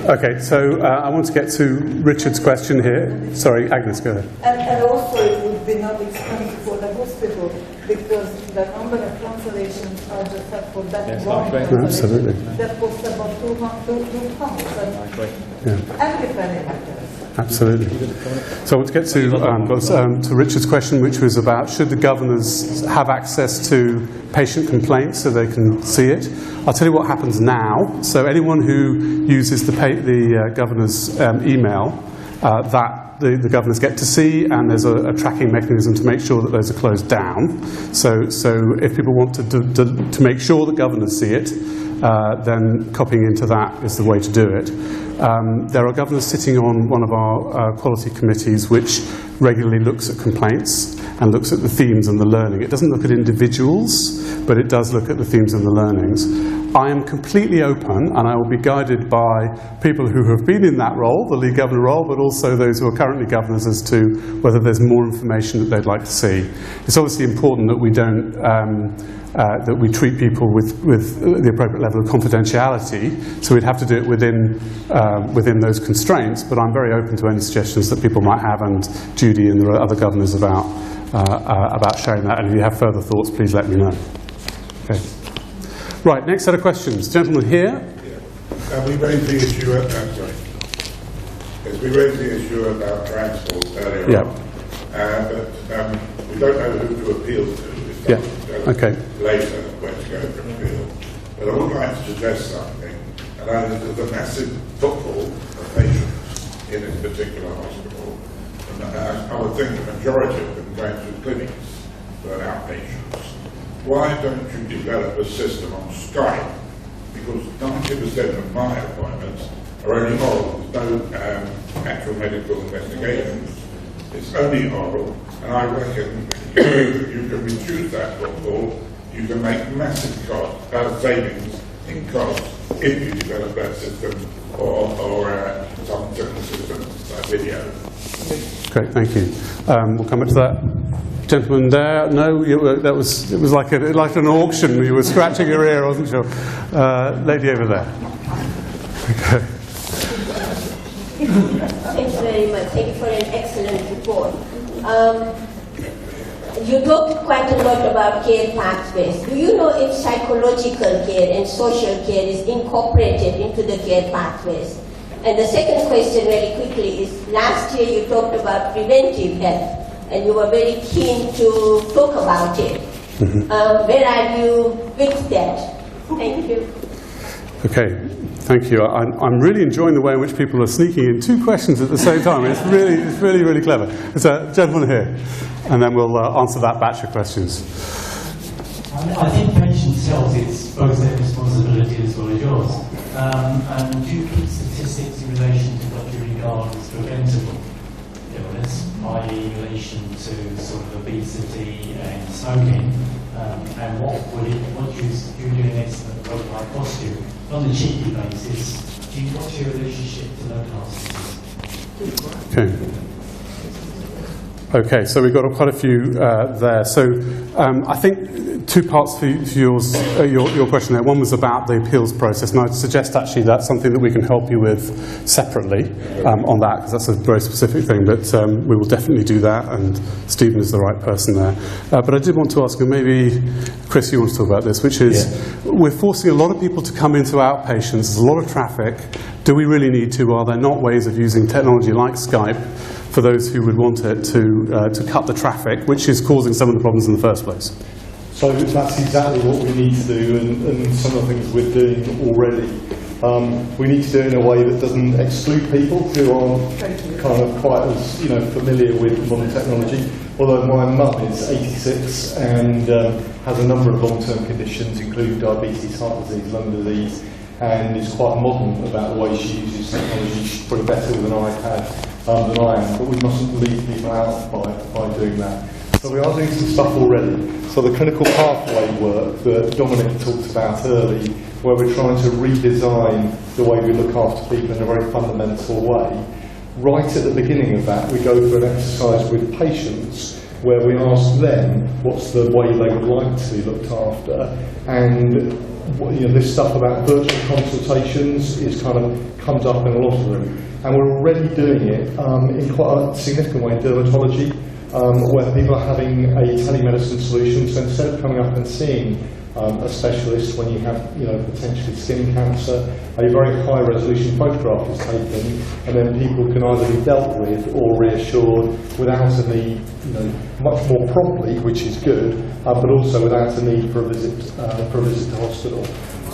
B: Okay, so I want to get to Richard's question here. Sorry, Agnes, go ahead.
K: And also it would be not expensive for the hospital because the number of cancellations I just had for that one cancellation,
B: Absolutely.
K: that costs about £2. And every penny matters.
B: Absolutely. So I want to get to Richard's question, which was about should the governors have access to patient complaints so they can see it. I'll tell you what happens now. So anyone who uses the governor's email, the governors get to see, and there's a tracking mechanism to make sure that those are closed down. So if people want to make sure that governors see it, then copying into that is the way to do it. There are governors sitting on one of our quality committees which regularly looks at complaints and looks at the themes and the learning. It doesn't look at individuals, but it does look at the themes and the learnings. I am completely open, and I will be guided by people who have been in that role, the lead governor role, but also those who are currently governors as to whether there's more information that they'd like to see. It's obviously important that we don't that we treat people with the appropriate level of confidentiality, so we'd have to do it within those constraints, but I'm very open to any suggestions that people might have, and Judy and the other governors about sharing that, and if you have further thoughts, please let me know. Okay. Right, next set of questions. Gentleman here.
N: We raised the issue we raised the issue about transport earlier on, but we don't know who to appeal to.
B: Okay.
N: Later, where to go for appeal. But I would like to suggest something, and that is there's a massive footfall of patients in this particular hospital. And I would think the majority of them going through clinics for outpatients. Why don't you develop a system on Skype? Because 90% of my appointments are only oral. There's no actual medical investigations. It's only oral, and I reckon you can reduce that footfall. You can make massive savings in costs if you develop that system or some system like video.
B: Great, thank you. We'll come back to that. Gentleman there, no, it was like an auction. You were scratching your ear, I wasn't sure. Lady over there. Okay.
O: Thanks very much. Thank you for an excellent report. You talked quite a lot about care pathways. Do you know if psychological care and social care is incorporated into the care pathways? And the second question very quickly is, last year you talked about preventive health, and you were very keen to talk about it. Where are you with that? Thank you.
B: Okay. Thank you. I'm really enjoying the way in which people are sneaking in 2 questions at the same time. It's really clever. There's a gentleman here, and then we'll answer that batch of questions.
P: I think patients' health is both their responsibility as well as yours. And do you keep statistics in relation to what you regard as preventable illness, i.e. in relation to sort of obesity and smoking? And what you do an estimate of what it might cost you on a cheeky basis? What's your relationship to low class?
B: Okay, so we've got quite a few there. So I think 2 parts for your question there. One was about the appeals process, and I'd suggest actually that's something that we can help you with separately on that, because that's a very specific thing, but we will definitely do that, and Stephen is the right person there. But I did want to ask, and maybe, Chris, you want to talk about this, which is we're forcing a lot of people to come into outpatients. There's a lot of traffic. Do we really need to? Are there not ways of using technology like Skype for those who would want it to cut the traffic, which is causing some of the problems in the first place?
I: So that's exactly what we need to do, and some of the things we're doing already. We need to do it in a way that doesn't exclude people who aren't kind of quite as familiar with modern technology. Although my mum is 86 and has a number of long-term conditions, including diabetes, heart disease, lung disease, and is quite modern about the way she uses technology. She's probably better with an iPad than I am, but we mustn't leave people out by doing that. So we are doing some stuff already. So the clinical pathway work that Dominic talked about early, where we're trying to redesign the way we look after people in a very fundamental way. Right at the beginning of that, we go through an exercise with patients where we ask them what's the way they would like to be looked after, and this stuff about virtual consultations comes up in a lot of them, and we're already doing it in quite a significant way in dermatology, where people are having a telemedicine solution. So instead of coming up and seeing a specialist when you have potentially skin cancer, a very high resolution photograph is taken, and then people can either be dealt with or reassured without a need, much more promptly, which is good, but also without a need for a visit to hospital.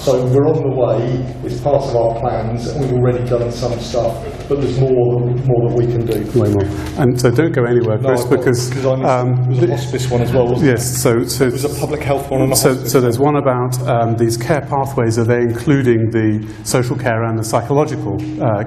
I: So we're on the way, it's part of our plans, and we've already done some stuff, but there's more that we can do.
B: Way more. And so don't go anywhere, Chris, because
I: it was a hospice one as well, wasn't it?
B: Yes, so
I: it was a public health one and a hospice.
B: So there's one about these care pathways. Are they including the social care and the psychological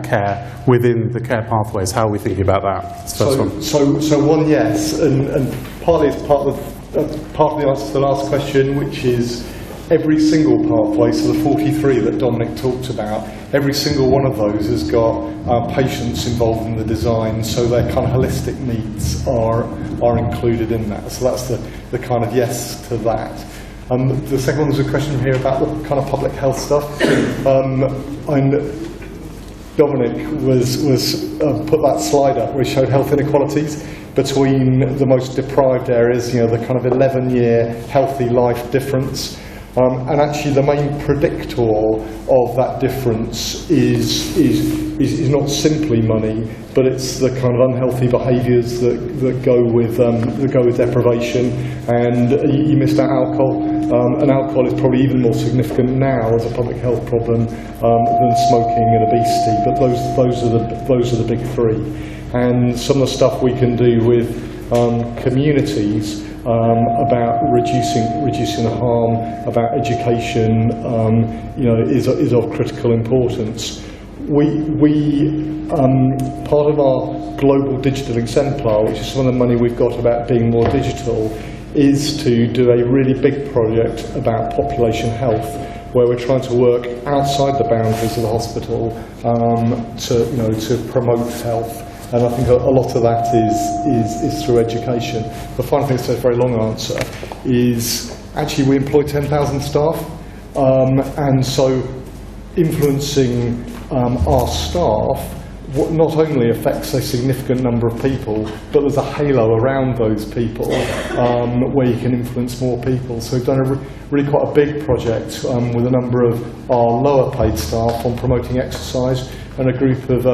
B: care within the care pathways? How are we thinking about that?
I: So one, yes, and partly it's part of the answer to the last question, which is every single pathway, so the 43 that Dominic talked about, every single one of those has got patients involved in the design, so their kind of holistic needs are included in that. So that's the kind of yes to that. The second one was a question here about the kind of public health stuff. And Dominic was put that slide up where he showed health inequalities between the most deprived areas, the kind of 11-year healthy life difference. And actually the main predictor of that difference is not simply money, but it's the kind of unhealthy behaviours that go with deprivation. And you missed out alcohol, and alcohol is probably even more significant now as a public health problem than smoking and obesity. But those are the big 3. And some of the stuff we can do with communities about reducing the harm, about education, is of critical importance. Part of our global digital exemplar, which is some of the money we've got about being more digital, is to do a really big project about population health, where we're trying to work outside the boundaries of the hospital to promote health. And I think a lot of that is through education. The final thing, so a very long answer, is actually we employ 10,000 staff, and so influencing our staff not only affects a significant number of people, but there's a halo around those people where you can influence more people. So we've done really quite a big project with a number of our lower paid staff on promoting exercise, and a group of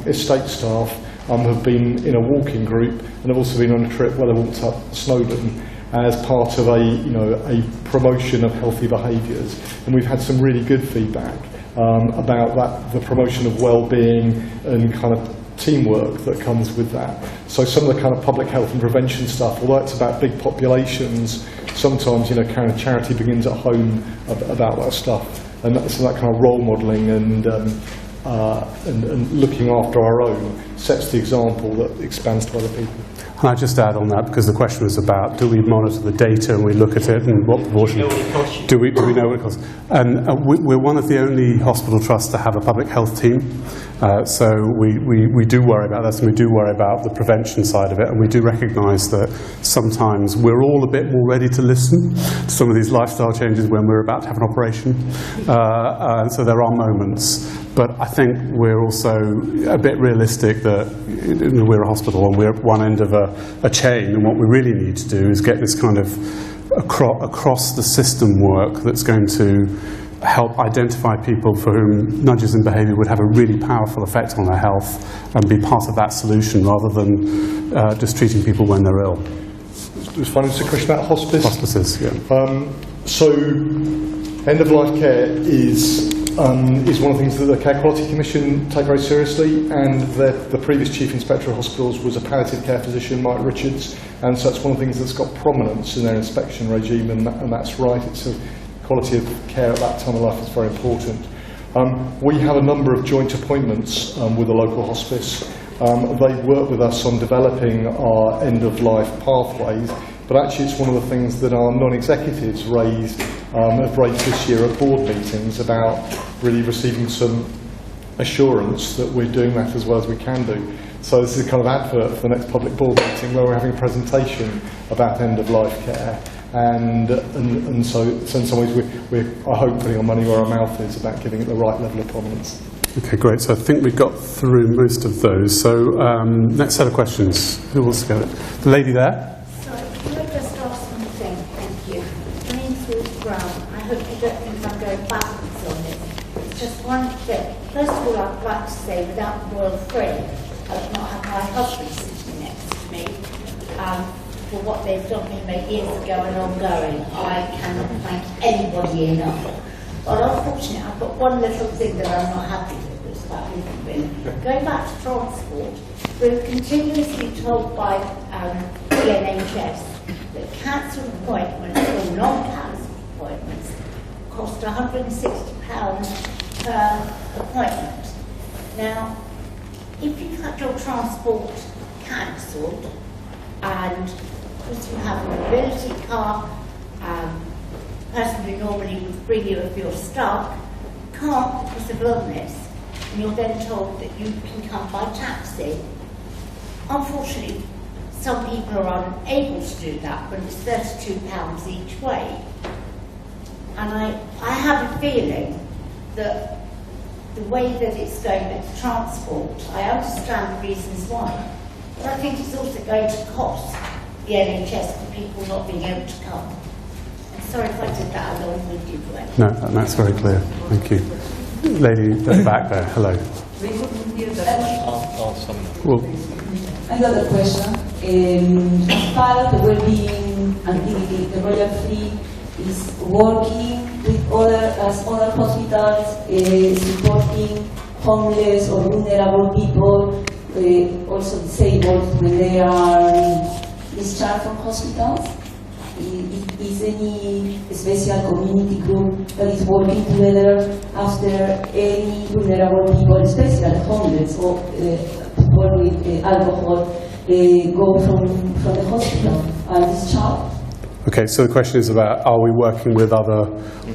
I: estate staff have been in a walking group, and have also been on a trip where they walked up Snowdon as part of a promotion of healthy behaviours. And we've had some really good feedback about the promotion of well-being and kind of teamwork that comes with that. So some of the kind of public health and prevention stuff, although it's about big populations, sometimes, you know, kind of charity begins at home about that stuff. And so that kind of role modelling and looking after our own sets the example that expands to other people.
B: And I just add on that, because the question was about, do we monitor the data and we look at it and what proportion? Do we know what it costs? And we're one of the only hospital trusts to have a public health team. So we do worry about this, and we do worry about the prevention side of it, and we do recognise that sometimes we're all a bit more ready to listen to some of these lifestyle changes when we're about to have an operation. So there are moments. But I think we're also a bit realistic that we're a hospital and we're at one end of a chain, and what we really need to do is get this kind of across the system work that's going to help identify people for whom nudges in behaviour would have a really powerful effect on their health and be part of that solution rather than just treating people when they're ill.
I: It was funny, it's a question about hospice.
B: Hospices, yeah.
I: So end-of-life care is one of the things that the Care Quality Commission take very seriously, and the previous Chief Inspector of Hospitals was a palliative care physician, Mike Richards, and so it's one of the things that's got prominence in their inspection regime, and that's right. It's a quality of care at that time of life is very important. We have a number of joint appointments with the local hospice. They work with us on developing our end-of-life pathways, but actually it's one of the things that our non-executives have raised this year at board meetings about really receiving some assurance that we're doing that as well as we can do. So this is a kind of advert for the next public board meeting where we're having a presentation about end-of-life care. And so in some ways we're, I hope, putting our money where our mouth is about giving it the right level of prominence.
B: Okay, great. So I think we got through most of those. So next set of questions. Who wants to go? The lady there.
Q: Sorry, can I just ask something? Thank you. My name's Ruth Brown. I hope you don't think I'm going backwards on this. It's just one thing. First of all, I'd like to say, without the royal friend, I would not have my husband sitting next to me. For what they've done for me years ago and ongoing. I cannot thank anybody enough. But unfortunately, I've got one little thing that I'm not happy with, it's about living with. Going back to transport, we're continuously told by the NHS that cancelled appointments or non-cancelled appointments cost £160 per appointment. Now, if you've had your transport cancelled, and because you have a mobility car, the person who normally would bring you if you're stuck can't because of illness, and you're then told that you can come by taxi. Unfortunately, some people are unable to do that when it's £32 each way. And I have a feeling that the way that it's going with transport, I understand the reasons why, but I think it's also going to cost the NHS for people not being able to come. I'm sorry if I did that a long-winded way.
B: No, that's very clear. Thank you. Lady at the back there, hello. Well,
R: I got a question. As part of the well-being activity, the Royal Free is working with other hospitals, supporting homeless or vulnerable people, also disabled when they are discharged from hospitals. Is any special community group that is working together after any vulnerable people, especially homeless or people with alcohol, go from the hospital and discharged?
B: okay, so the question is about, are we working with other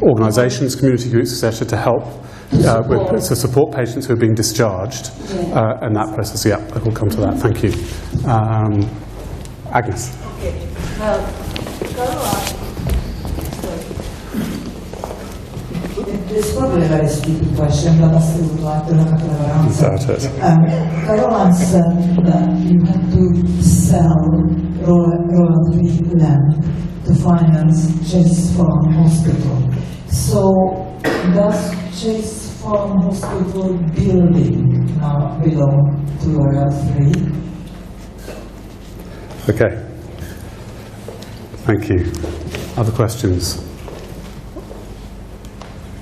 B: organisations, community groups, etc., to help to support patients who are being discharged in that process? Yeah, I will come to that. Thank you. Agnes.
K: It's probably a very stupid question, but I still would like to have a clever answer. Caroline said that you had to sell Roland Free land to finance Chase Farm Hospital. So does Chase Farm Hospital building now belong to Royal Free?
B: Okay. Thank you. Other questions?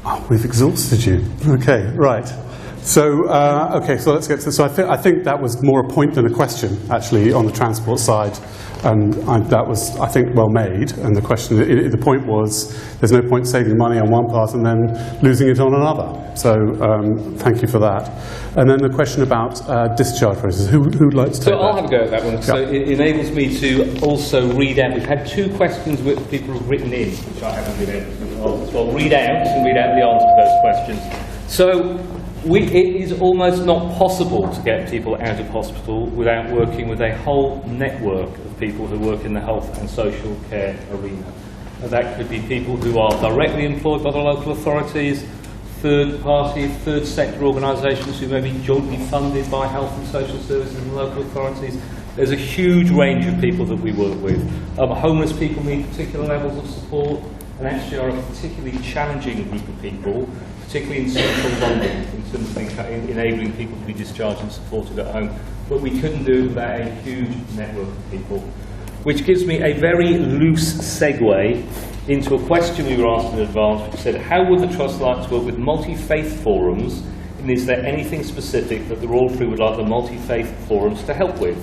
B: Oh, We've exhausted you. Okay, right. So, so let's get to this. So I think that was more a point than a question, actually, on the transport side. And that was, I think, well made. And the point was, there's no point saving money on one part and then losing it on another. So, thank you for that. And then the question about discharge process. Who'd like to take that?
S: So I'll have a go at that one. Yeah. So it enables me to also read out. We've had 2 questions which people have written in, which I haven't been able to answer. So I'll read out the answer to those questions. So it is almost not possible to get people out of hospital without working with a whole network of people who work in the health and social care arena. And that could be people who are directly employed by the local authorities, third-party, third-sector organisations who may be jointly funded by health and social services and local authorities. There's a huge range of people that we work with. Homeless people need particular levels of support, and actually are a particularly challenging group of people, particularly in central London, in terms of enabling people to be discharged and supported at home. But we couldn't do it without a huge network of people. Which gives me a very loose segue into a question we were asked in advance, which said, how would the Trust like to work with multi-faith forums, and is there anything specific that the Royal Free would like the multi-faith forums to help with?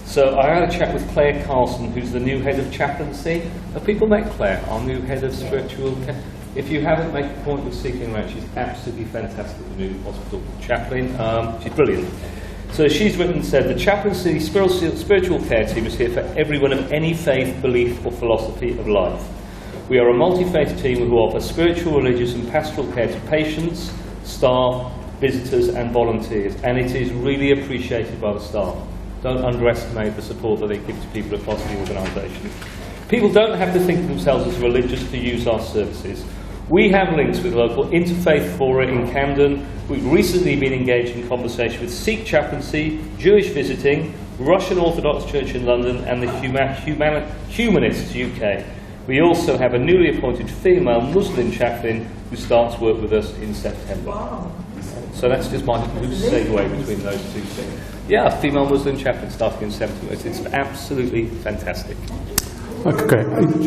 S: So I had a chat with Claire Carson, who's the new head of chaplaincy. Have people met Claire, our new head of spiritual care? If you haven't, make a point of seeking her out. She's absolutely fantastic, the new hospital chaplain. She's brilliant. So she's written and said, the chaplaincy spiritual care team is here for everyone of any faith, belief or philosophy of life. We are a multi-faith team who offer spiritual, religious and pastoral care to patients, staff, visitors and volunteers, and it is really appreciated by the staff. Don't underestimate the support that they give to people across the organisation. People don't have to think of themselves as religious to use our services. We have links with local interfaith fora in Camden. We've recently been engaged in conversation with Sikh chaplaincy, Jewish visiting, Russian Orthodox Church in London and the Humanists UK. We also have a newly appointed female Muslim chaplain who starts work with us in September. Wow. So that's just my loose segue between those 2 things. Yeah, a female Muslim chaplain starting in September. It's absolutely fantastic.
B: Okay.
S: I'm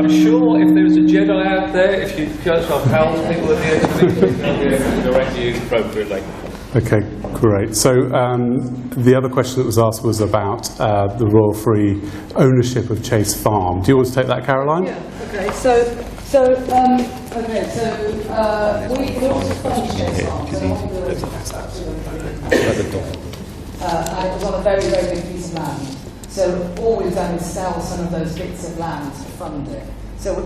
S: sure if there was a Jedi out there, if you judge our pals, people at the end of the meeting, they'll be able to direct you appropriately.
B: Okay, great. So the other question that was asked was about the Royal Free ownership of Chase Farm. Do you want to take that, Caroline?
C: Yeah. Okay. So we also fund Chase Farm. I was on a very, very big piece of land. So all we've done is sell some of those bits of land to fund it. So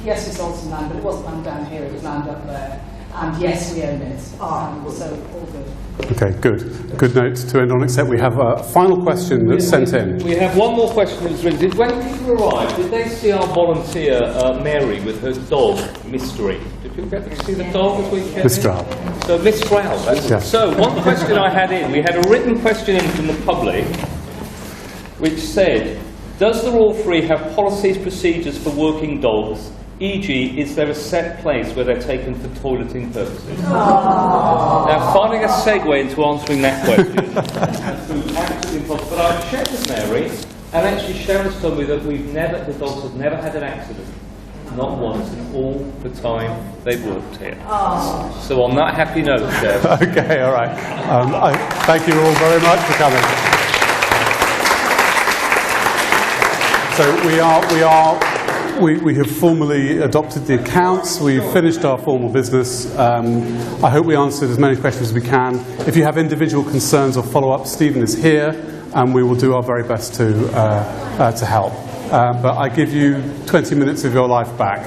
C: yes, we sold some land, but it wasn't land down here; it was land up there. And yes, we own it. So all good.
B: Okay, good. Good note to end on, except we have a final question that's sent in.
S: We have one more question that's written. When people arrived, did they see our volunteer, Mary, with her dog, Mystery? Did people get to see the dog as we came in?
B: Mistral.
S: So, Mistral, that's
B: yeah.
S: So, one question I had in, we had a written question in from the public, which said, does the Royal Free have policies, procedures for working dogs? E.g., is there a set place where they're taken for toileting purposes? Now, finding a segue into answering that question is absolutely impossible. But I've checked with Mary, and actually Sharon's told me that the dogs have never had an accident. Not once in all the time they've worked here. So on that happy note, Sharon.
B: Okay, all right. Thank you all very much for coming. So we have formally adopted the accounts. We've finished our formal business. I hope we answered as many questions as we can. If you have individual concerns or follow-up, Stephen is here, and we will do our very best to help. But I give you 20 minutes of your life back.